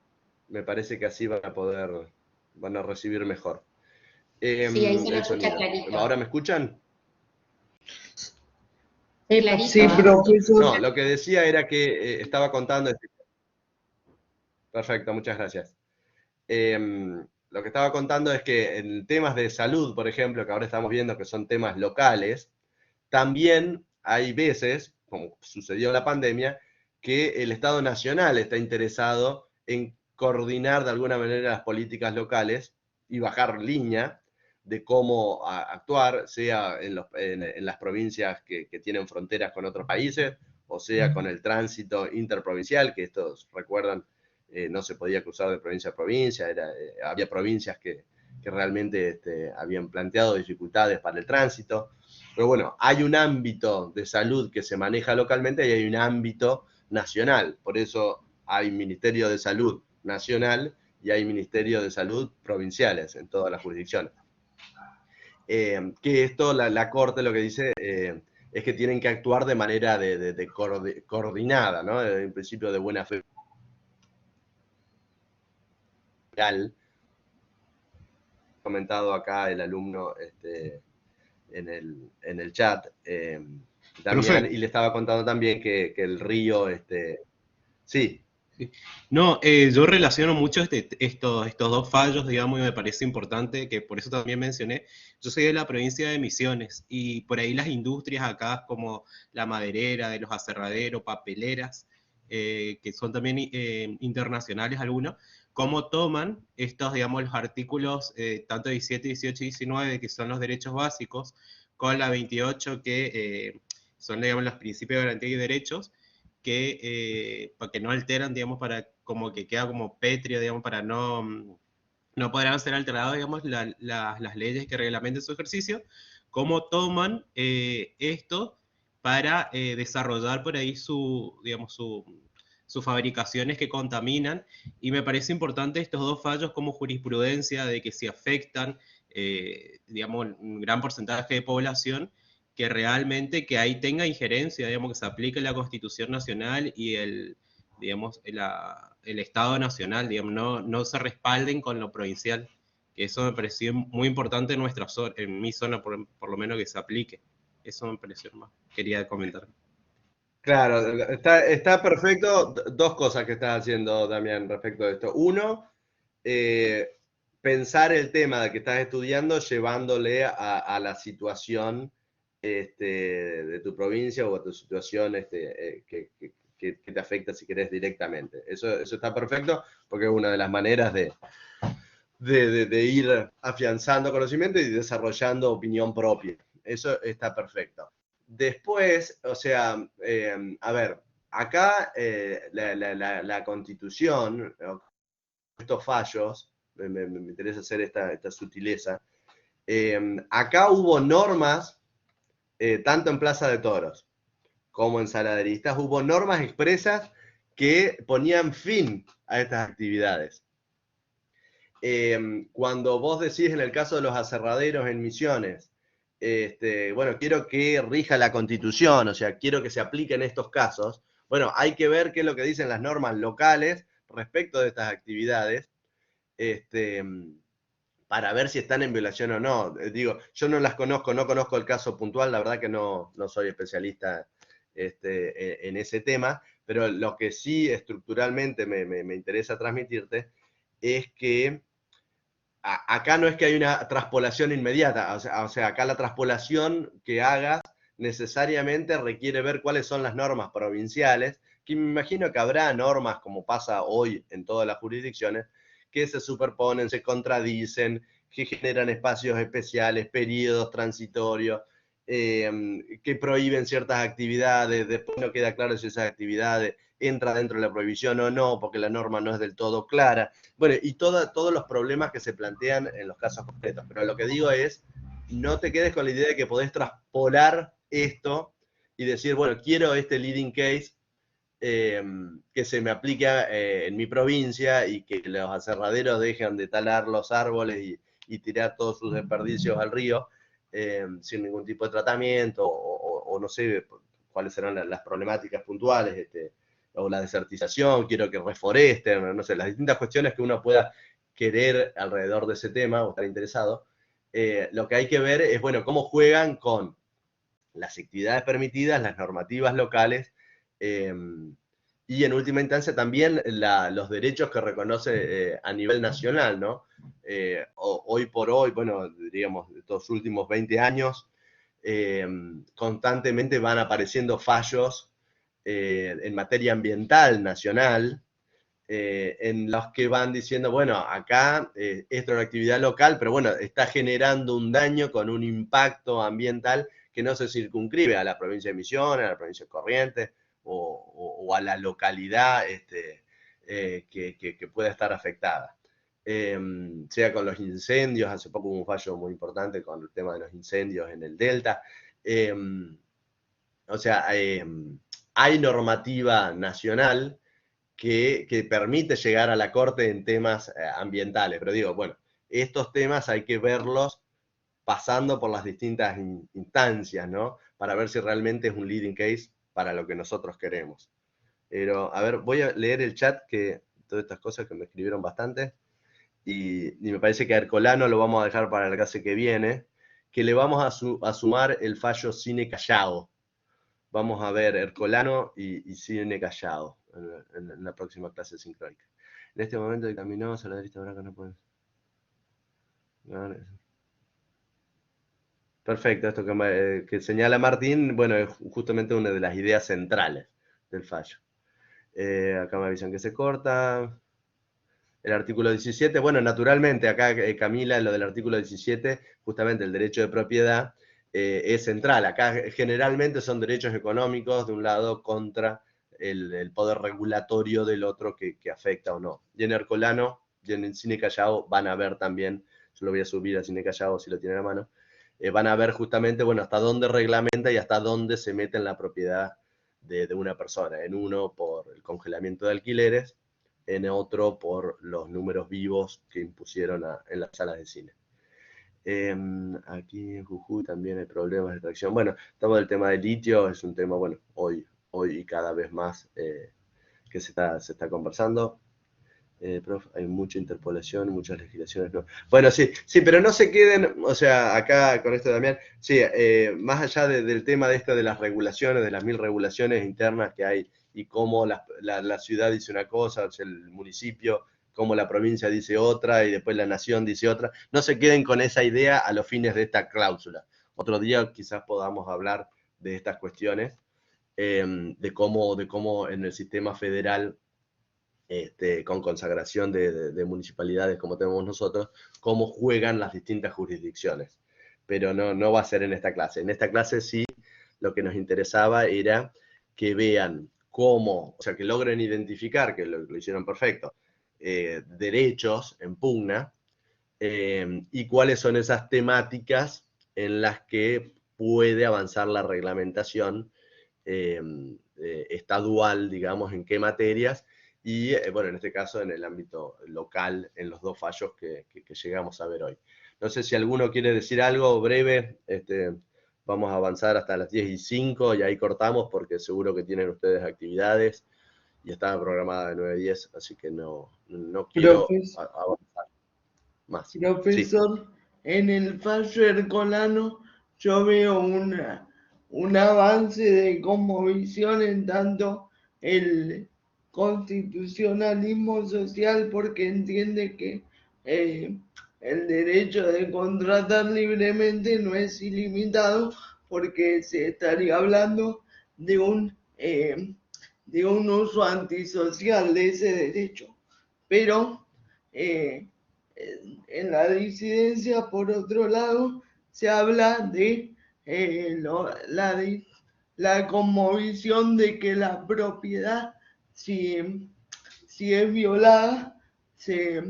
me parece que así van a recibir mejor. Sí, ahí se lo el escucha sonido. clarito. ¿Ahora me escuchan? Clarito. Sí, profesor. No, lo que decía era que estaba contando... Perfecto, muchas gracias. Lo que estaba contando es que en temas de salud, por ejemplo, que ahora estamos viendo que son temas locales, también hay veces, como sucedió en la pandemia, que el Estado Nacional está interesado en coordinar de alguna manera las políticas locales y bajar línea de cómo actuar, sea en las provincias que tienen fronteras con otros países, o sea con el tránsito interprovincial, que estos recuerdan, no se podía cruzar de provincia a provincia, había provincias que realmente habían planteado dificultades para el tránsito. Pero bueno, hay un ámbito de salud que se maneja localmente y hay un ámbito nacional. Por eso hay Ministerio de Salud nacional y hay Ministerio de Salud provinciales en todas las jurisdicciones. Que esto, la Corte lo que dice es que tienen que actuar de manera coordinada, ¿no? En principio de buena fe. Comentado acá el alumno en el chat, Damián, y le estaba contando también que el río, sí. No, yo relaciono mucho estos dos fallos, digamos, y me parece importante, que por eso también mencioné, yo soy de la provincia de Misiones, y por ahí las industrias acá, como la maderera, de los aserraderos, papeleras, que son también internacionales algunos, cómo toman estos, digamos, los artículos, tanto 17, 18 y 19, que son los derechos básicos, con la 28, que son, digamos, los principios de garantía y derechos, que no alteran, digamos, para como que queda como pétreo, digamos, para no podrán ser alterados, digamos, las leyes que reglamenten su ejercicio, cómo toman esto para desarrollar por ahí digamos, sus fabricaciones que contaminan, y me parece importante estos dos fallos como jurisprudencia de que si afectan, digamos, un gran porcentaje de población, que realmente que ahí tenga injerencia, digamos, que se aplique la Constitución Nacional y digamos, el Estado Nacional, digamos, no se respalden con lo provincial, que eso me pareció muy importante en mi zona, por lo menos, que se aplique. Eso me pareció más, quería comentar. Claro, está perfecto. Dos cosas que estás haciendo, Damián, respecto a esto. Uno, pensar el tema de que estás estudiando llevándole a la situación de tu provincia o a tu situación que te afecta, si querés, directamente. Eso está perfecto, porque es una de las maneras de ir afianzando conocimiento y desarrollando opinión propia. Eso está perfecto. Después, o sea, a ver, acá la Constitución, estos fallos, me interesa hacer esta sutileza, acá hubo normas, tanto en Plaza de Toros como en Saladeristas, hubo normas expresas que ponían fin a estas actividades. Cuando vos decís en el caso de los aserraderos en Misiones, bueno, quiero que rija la Constitución, o sea, quiero que se apliquen estos casos, bueno, hay que ver qué es lo que dicen las normas locales respecto de estas actividades, para ver si están en violación o no. Digo, yo no las conozco, no conozco el caso puntual, la verdad que no soy especialista en ese tema, pero lo que sí estructuralmente me interesa transmitirte es que acá no es que hay una traspolación inmediata, o sea, acá la traspolación que hagas necesariamente requiere ver cuáles son las normas provinciales, que me imagino que habrá normas, como pasa hoy en todas las jurisdicciones, que se superponen, se contradicen, que generan espacios especiales, periodos transitorios, que prohíben ciertas actividades, después no queda claro si esas actividades entra dentro de la prohibición o no, porque la norma no es del todo clara. Bueno, y todos los problemas que se plantean en los casos concretos. Pero lo que digo es, no te quedes con la idea de que podés traspolar esto y decir, bueno, quiero este leading case que se me aplique en mi provincia y que los aserraderos dejen de talar los árboles y tirar todos sus desperdicios al río sin ningún tipo de tratamiento o no sé cuáles serán las problemáticas puntuales, o la desertización, quiero que reforesten, no sé, las distintas cuestiones que uno pueda querer alrededor de ese tema o estar interesado. Lo que hay que ver es, bueno, cómo juegan con las actividades permitidas, las normativas locales, y en última instancia también los derechos que reconoce a nivel nacional, ¿no? Hoy por hoy, bueno, diríamos, estos últimos 20 años, constantemente van apareciendo fallos en materia ambiental nacional, en los que van diciendo, bueno, acá esto es una actividad local, pero bueno, está generando un daño con un impacto ambiental que no se circunscribe a la provincia de Misiones, a la provincia de Corrientes o a la localidad que pueda estar afectada. Sea con los incendios, hace poco hubo un fallo muy importante con el tema de los incendios en el Delta. O sea, hay normativa nacional que permite llegar a la Corte en temas ambientales, pero digo, bueno, estos temas hay que verlos pasando por las distintas instancias, ¿no? Para ver si realmente es un leading case para lo que nosotros queremos. Pero, a ver, voy a leer el chat, que todas estas cosas que me escribieron bastante, y me parece que a Ercolano lo vamos a dejar para la clase que viene, que le vamos a sumar el fallo Cine Callao. Vamos a ver Ercolano y Cine Callao en la próxima clase sincrónica. En este momento caminamos a la derecha ahora que no podemos. Perfecto, esto que señala Martín, bueno, es justamente una de las ideas centrales del fallo. Acá me avisan que se corta. El artículo 17, bueno, naturalmente, acá Camila, lo del artículo 17, justamente el derecho de propiedad, es central. Acá generalmente son derechos económicos de un lado contra el poder regulatorio del otro que afecta o no. Y en Ercolano y en el Cine Callao van a ver también, yo lo voy a subir a Cine Callao si lo tienen a mano, van a ver justamente, bueno, hasta dónde reglamenta y hasta dónde se mete en la propiedad de una persona. En uno por el congelamiento de alquileres, en otro por los números vivos que impusieron en las salas de cine. Aquí en Jujuy también hay problemas de tracción. Bueno, todo el tema del litio es un tema, bueno, hoy y cada vez más que se está conversando. Prof, hay mucha interpolación, muchas legislaciones. No. Bueno, sí, pero no se queden, o sea, acá con esto también, sí, más allá del tema de esto de las regulaciones, de las 1000 regulaciones internas que hay y cómo la ciudad dice una cosa, o sea, el municipio, cómo la provincia dice otra y después la nación dice otra, no se queden con esa idea a los fines de esta cláusula. Otro día quizás podamos hablar de estas cuestiones, de cómo en el sistema federal, con consagración de municipalidades como tenemos nosotros, cómo juegan las distintas jurisdicciones. Pero no va a ser en esta clase. En esta clase sí, lo que nos interesaba era que vean cómo, o sea, que logren identificar, que lo hicieron perfecto, derechos en pugna, y cuáles son esas temáticas en las que puede avanzar la reglamentación estadual, digamos, en qué materias, y bueno, en este caso en el ámbito local, en los dos fallos que llegamos a ver hoy. No sé si alguno quiere decir algo breve, vamos a avanzar hasta las 10:05 y ahí cortamos porque seguro que tienen ustedes actividades y estaba programada de 9 a 10, así que no quiero avanzar más. Profesor, sí. En el fallo Ercolano yo veo un avance de cosmovisión en tanto el constitucionalismo social, porque entiende que el derecho de contratar libremente no es ilimitado, porque se estaría hablando de un uso antisocial de ese derecho. Pero en la disidencia, por otro lado, se habla de la conmovisión de que la propiedad, si es violada, se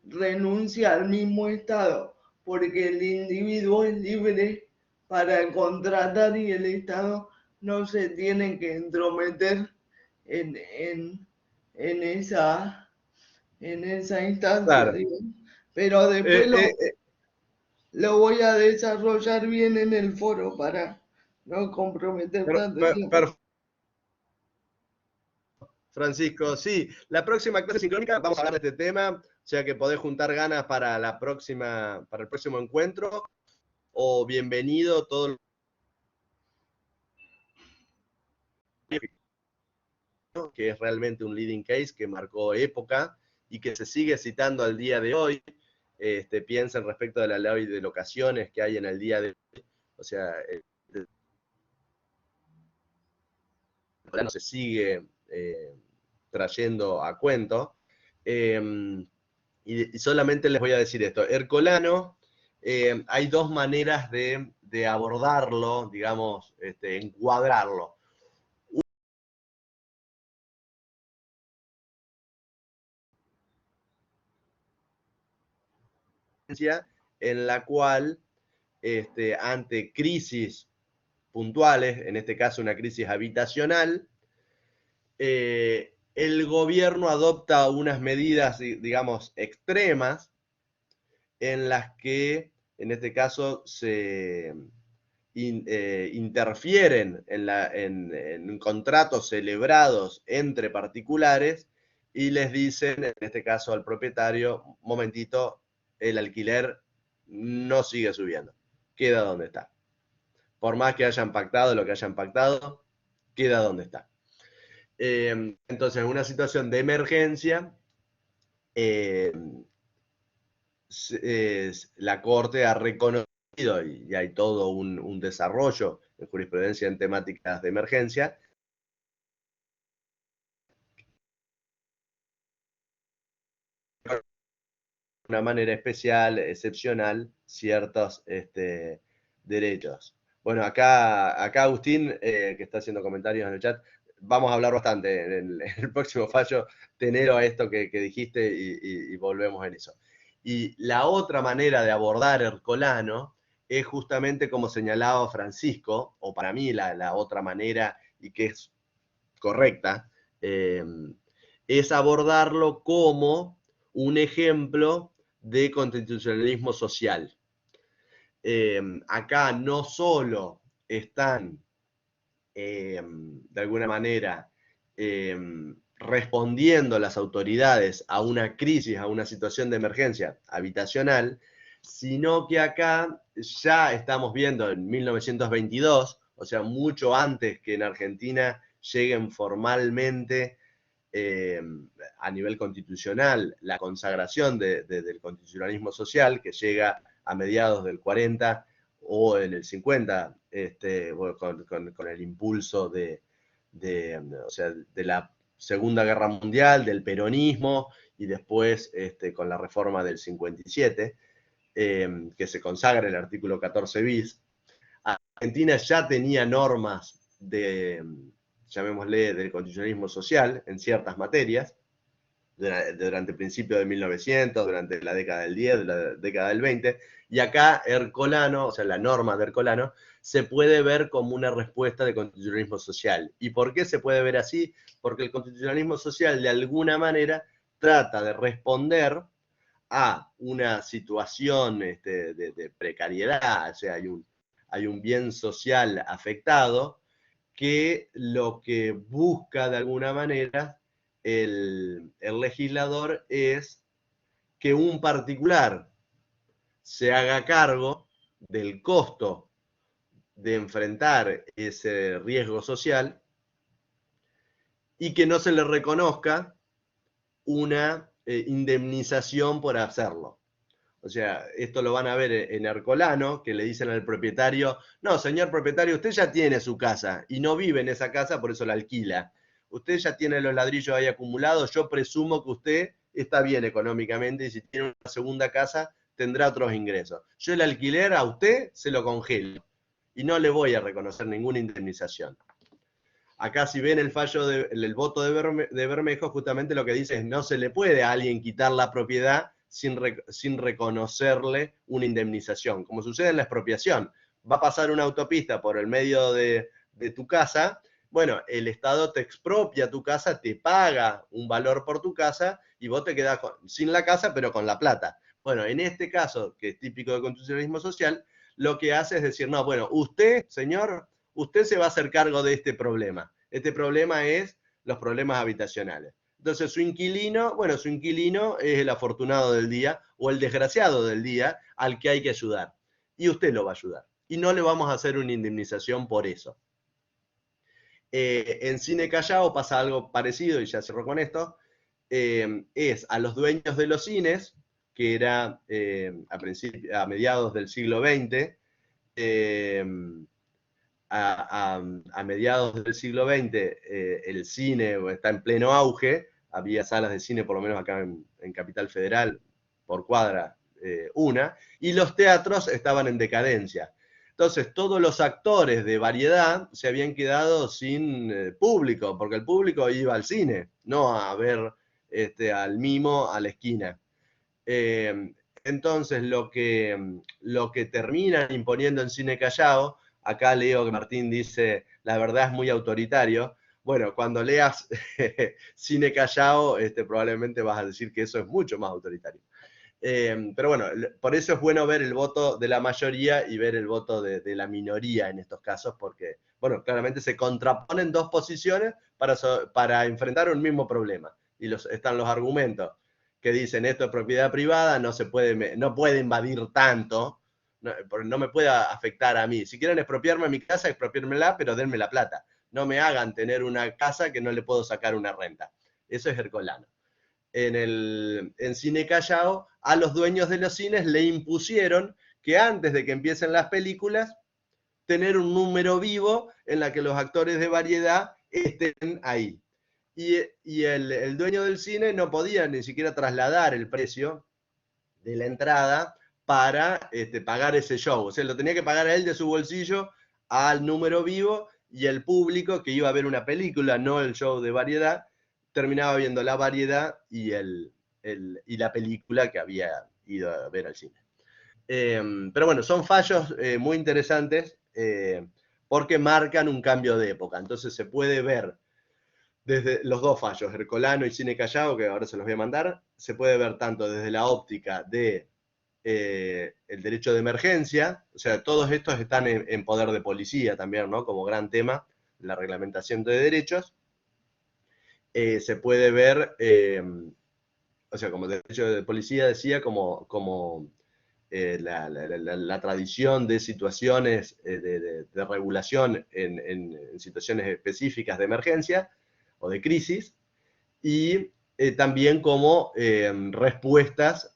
renuncia al mismo Estado, porque el individuo es libre para contratar y el Estado no se tiene que entrometer en esa instancia, Claro. digamos. Pero después lo voy a desarrollar bien en el foro para no comprometer tanto tiempo. Francisco, sí, la próxima clase sincrónica vamos a hablar de este tema, o sea que podés juntar ganas para el próximo encuentro, o bienvenido todo que es realmente un leading case que marcó época y que se sigue citando al día de hoy. Piensen respecto de la ley de locaciones que hay en el día de hoy, o sea, se sigue trayendo a cuento. Y solamente les voy a decir esto, Ercolano, hay dos maneras de abordarlo, digamos, encuadrarlo. En la cual, ante crisis puntuales, en este caso una crisis habitacional, el gobierno adopta unas medidas, digamos, extremas, en las que, en este caso, se interfieren en contratos celebrados entre particulares y les dicen, en este caso al propietario, momentito, el alquiler no sigue subiendo, queda donde está. Por más que hayan pactado lo que hayan pactado, queda donde está. Entonces, en una situación de emergencia, la Corte ha reconocido, y hay todo un desarrollo en jurisprudencia en temáticas de emergencia, de una manera especial, excepcional, ciertos derechos. Bueno, acá Agustín, que está haciendo comentarios en el chat, vamos a hablar bastante en el próximo fallo, tenero a esto que dijiste y volvemos en eso. Y la otra manera de abordar Ercolano es justamente como señalaba Francisco, o para mí la otra manera, y que es correcta, es abordarlo como un ejemplo de constitucionalismo social. Acá no solo están, de alguna manera, respondiendo las autoridades a una crisis, a una situación de emergencia habitacional, sino que acá ya estamos viendo en 1922, o sea, mucho antes que en Argentina lleguen formalmente a nivel constitucional la consagración del constitucionalismo social, que llega a mediados del 40 o en el 50, con el impulso de la Segunda Guerra Mundial, del peronismo, y después con la reforma del 57, que se consagra el artículo 14 bis. Argentina ya tenía normas llamémosle, del constitucionalismo social en ciertas materias, durante el principio de 1900, durante la década del 10, la década del 20, y acá Ercolano, o sea, la norma de Ercolano, se puede ver como una respuesta de constitucionalismo social. ¿Y por qué se puede ver así? Porque el constitucionalismo social, de alguna manera, trata de responder a una situación de precariedad, o sea, hay un bien social afectado, que lo que busca de alguna manera el legislador es que un particular se haga cargo del costo de enfrentar ese riesgo social y que no se le reconozca una indemnización por hacerlo. O sea, esto lo van a ver en Ercolano, que le dicen al propietario, no, señor propietario, usted ya tiene su casa y no vive en esa casa, por eso la alquila. Usted ya tiene los ladrillos ahí acumulados, yo presumo que usted está bien económicamente y si tiene una segunda casa tendrá otros ingresos. Yo el alquiler a usted se lo congelo y no le voy a reconocer ninguna indemnización. Acá si ven el fallo, el voto de Bermejo, justamente lo que dice es no se le puede a alguien quitar la propiedad sin reconocerle una indemnización, como sucede en la expropiación. Va a pasar una autopista por el medio de tu casa, bueno, el Estado te expropia tu casa, te paga un valor por tu casa y vos te quedás sin la casa, pero con la plata. Bueno, en este caso, que es típico de constitucionalismo social, lo que hace es decir, no, bueno, usted, señor, usted se va a hacer cargo de este problema. Este problema es los problemas habitacionales. Entonces su inquilino, bueno, su inquilino es el afortunado del día o el desgraciado del día al que hay que ayudar. Y usted lo va a ayudar. Y no le vamos a hacer una indemnización por eso. En Cine Callao pasa algo parecido, y ya cerró con esto, es a los dueños de los cines, que era a mediados del siglo XX, a mediados del siglo XX el cine está en pleno auge, había salas de cine por lo menos acá en Capital Federal, por cuadra una, y los teatros estaban en decadencia. Entonces todos los actores de variedad se habían quedado sin público, porque el público iba al cine, no a ver al mimo a la esquina. Entonces lo que terminan imponiendo en Cine Callao, acá leo que Martín dice, la verdad es muy autoritario. Bueno, cuando leas Cine Callao, probablemente vas a decir que eso es mucho más autoritario. Pero bueno, por eso es bueno ver el voto de la mayoría y ver el voto de la minoría en estos casos, porque, bueno, claramente se contraponen dos posiciones para enfrentar un mismo problema. Y están los argumentos que dicen esto es propiedad privada, no puede invadir tanto, no me puede afectar a mí. Si quieren expropiarme mi casa, expropiármela, pero denme la plata. No me hagan tener una casa que no le puedo sacar una renta. Eso es hercolano. En Cine Callao, a los dueños de los cines le impusieron que antes de que empiecen las películas, tener un número vivo en la que los actores de variedad estén ahí. Y el dueño del cine no podía ni siquiera trasladar el precio de la entrada para pagar ese show. O sea, lo tenía que pagar a él de su bolsillo al número vivo, y el público que iba a ver una película, no el show de variedad, terminaba viendo la variedad y la película que había ido a ver al cine. Pero bueno, son fallos muy interesantes porque marcan un cambio de época. Entonces se puede ver desde los dos fallos, Hercolano y Cine Callao, que ahora se los voy a mandar, se puede ver tanto desde la óptica de el derecho de emergencia, o sea, todos estos están en poder de policía también, ¿no? Como gran tema, la reglamentación de derechos. Se puede ver, o sea, como derecho de policía decía, como la tradición de situaciones de regulación en situaciones específicas de emergencia o de crisis, y también como respuestas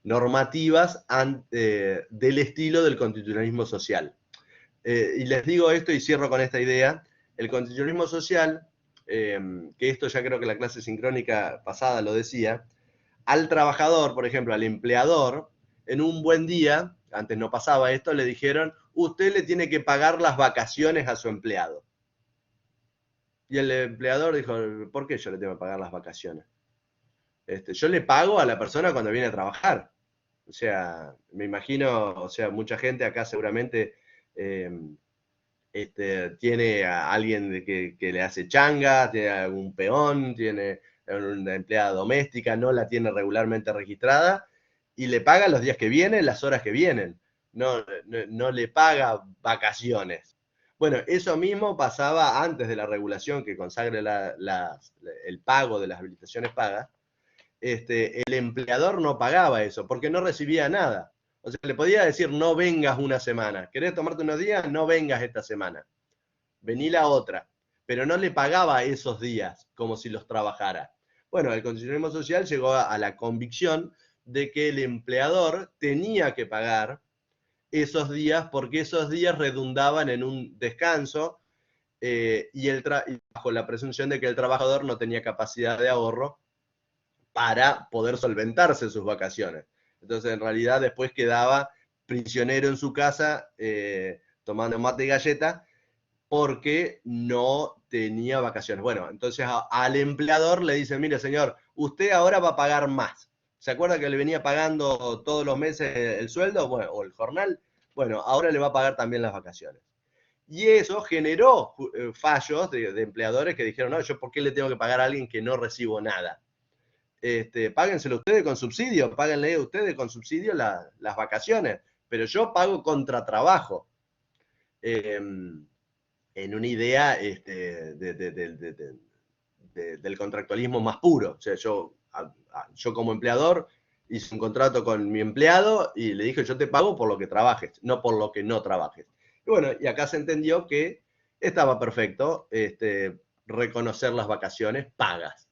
normativas del estilo del constitucionalismo social. Y les digo esto y cierro con esta idea. El constitucionalismo social, que esto ya creo que la clase sincrónica pasada lo decía, al trabajador, por ejemplo, al empleador, en un buen día, antes no pasaba esto, le dijeron, usted le tiene que pagar las vacaciones a su empleado. Y el empleador dijo, ¿por qué yo le tengo que pagar las vacaciones? Yo le pago a la persona cuando viene a trabajar. O sea, me imagino, o sea, mucha gente acá seguramente tiene a alguien que le hace changa, tiene algún peón, tiene una empleada doméstica, no la tiene regularmente registrada, y le paga los días que vienen, las horas que vienen. No le paga vacaciones. Bueno, eso mismo pasaba antes de la regulación que consagre el pago de las habilitaciones pagas. El empleador no pagaba eso, porque no recibía nada. O sea, le podía decir, no vengas una semana. ¿Querés tomarte unos días? No vengas esta semana. Vení la otra. Pero no le pagaba esos días como si los trabajara. Bueno, el constitucionalismo social llegó a la convicción de que el empleador tenía que pagar esos días porque esos días redundaban en un descanso y bajo la presunción de que el trabajador no tenía capacidad de ahorro para poder solventarse sus vacaciones. Entonces, en realidad, después quedaba prisionero en su casa, tomando mate y galleta, porque no tenía vacaciones. Bueno, entonces al empleador le dicen, mire señor, usted ahora va a pagar más. ¿Se acuerda que le venía pagando todos los meses el sueldo, bueno, o el jornal? Bueno, ahora le va a pagar también las vacaciones. Y eso generó fallos de empleadores que dijeron, no, yo ¿por qué le tengo que pagar a alguien que no recibo nada? Páguenselo ustedes con subsidio, páguenle ustedes con subsidio las vacaciones, pero yo pago contratrabajo. En una idea del contractualismo más puro. O sea, yo como empleador hice un contrato con mi empleado y le dije, yo te pago por lo que trabajes, no por lo que no trabajes. Y bueno, y acá se entendió que estaba perfecto reconocer las vacaciones pagas.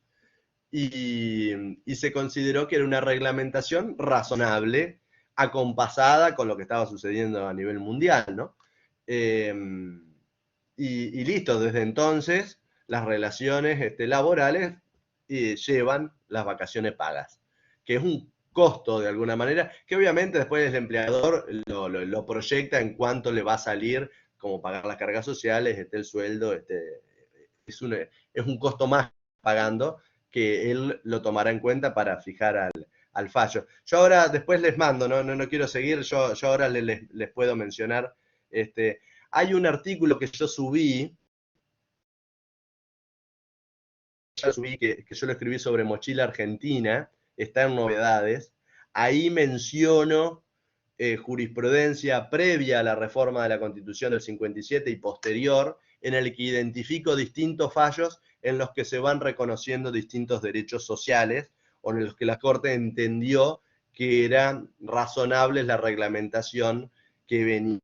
Y se consideró que era una reglamentación razonable, acompasada con lo que estaba sucediendo a nivel mundial, ¿no? Y listo, desde entonces las relaciones laborales llevan las vacaciones pagas, que es un costo de alguna manera, que obviamente después el empleador lo proyecta en cuánto le va a salir, como pagar las cargas sociales, el sueldo, es un costo más pagando, que él lo tomará en cuenta para fijar al fallo. Yo ahora, después les mando, no quiero seguir, yo ahora les puedo mencionar, hay un artículo que yo subí, que yo lo escribí sobre mochila argentina, está en novedades, ahí menciono jurisprudencia previa a la reforma de la Constitución del 57 y posterior, en el que identifico distintos fallos en los que se van reconociendo distintos derechos sociales, o en los que la Corte entendió que eran razonables la reglamentación que venía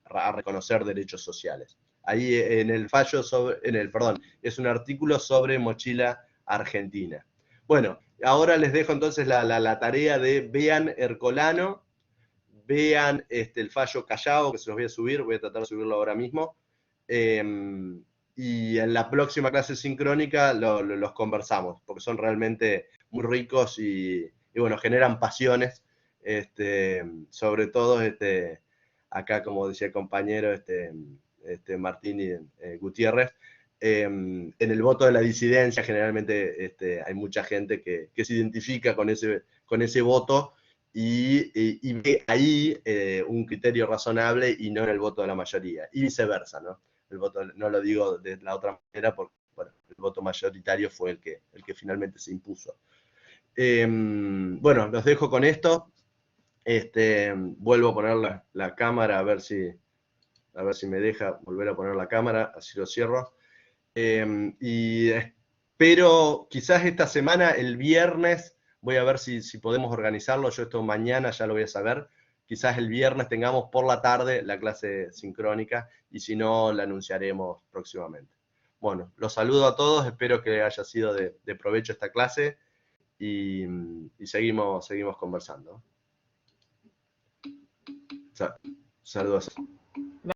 a reconocer derechos sociales. Ahí en el fallo es un artículo sobre mochila argentina. Bueno, ahora les dejo entonces la tarea de vean Ercolano, vean el fallo Callao, que se los voy a subir, voy a tratar de subirlo ahora mismo, y en la próxima clase sincrónica los conversamos, porque son realmente muy ricos y bueno, generan pasiones, sobre todo acá, como decía el compañero Martín Gutiérrez, en el voto de la disidencia generalmente hay mucha gente que se identifica con ese voto y ve ahí un criterio razonable y no en el voto de la mayoría, y viceversa, ¿no? El voto, no lo digo de la otra manera porque bueno, el voto mayoritario fue el que finalmente se impuso. Bueno, los dejo con esto. Vuelvo a poner la cámara a ver si me deja volver a poner la cámara, así lo cierro. Y espero, quizás esta semana, el viernes, voy a ver si podemos organizarlo, yo esto mañana ya lo voy a saber, quizás el viernes tengamos por la tarde la clase sincrónica, y si no, la anunciaremos próximamente. Bueno, los saludo a todos, espero que haya sido de provecho esta clase, y seguimos conversando. Saludos.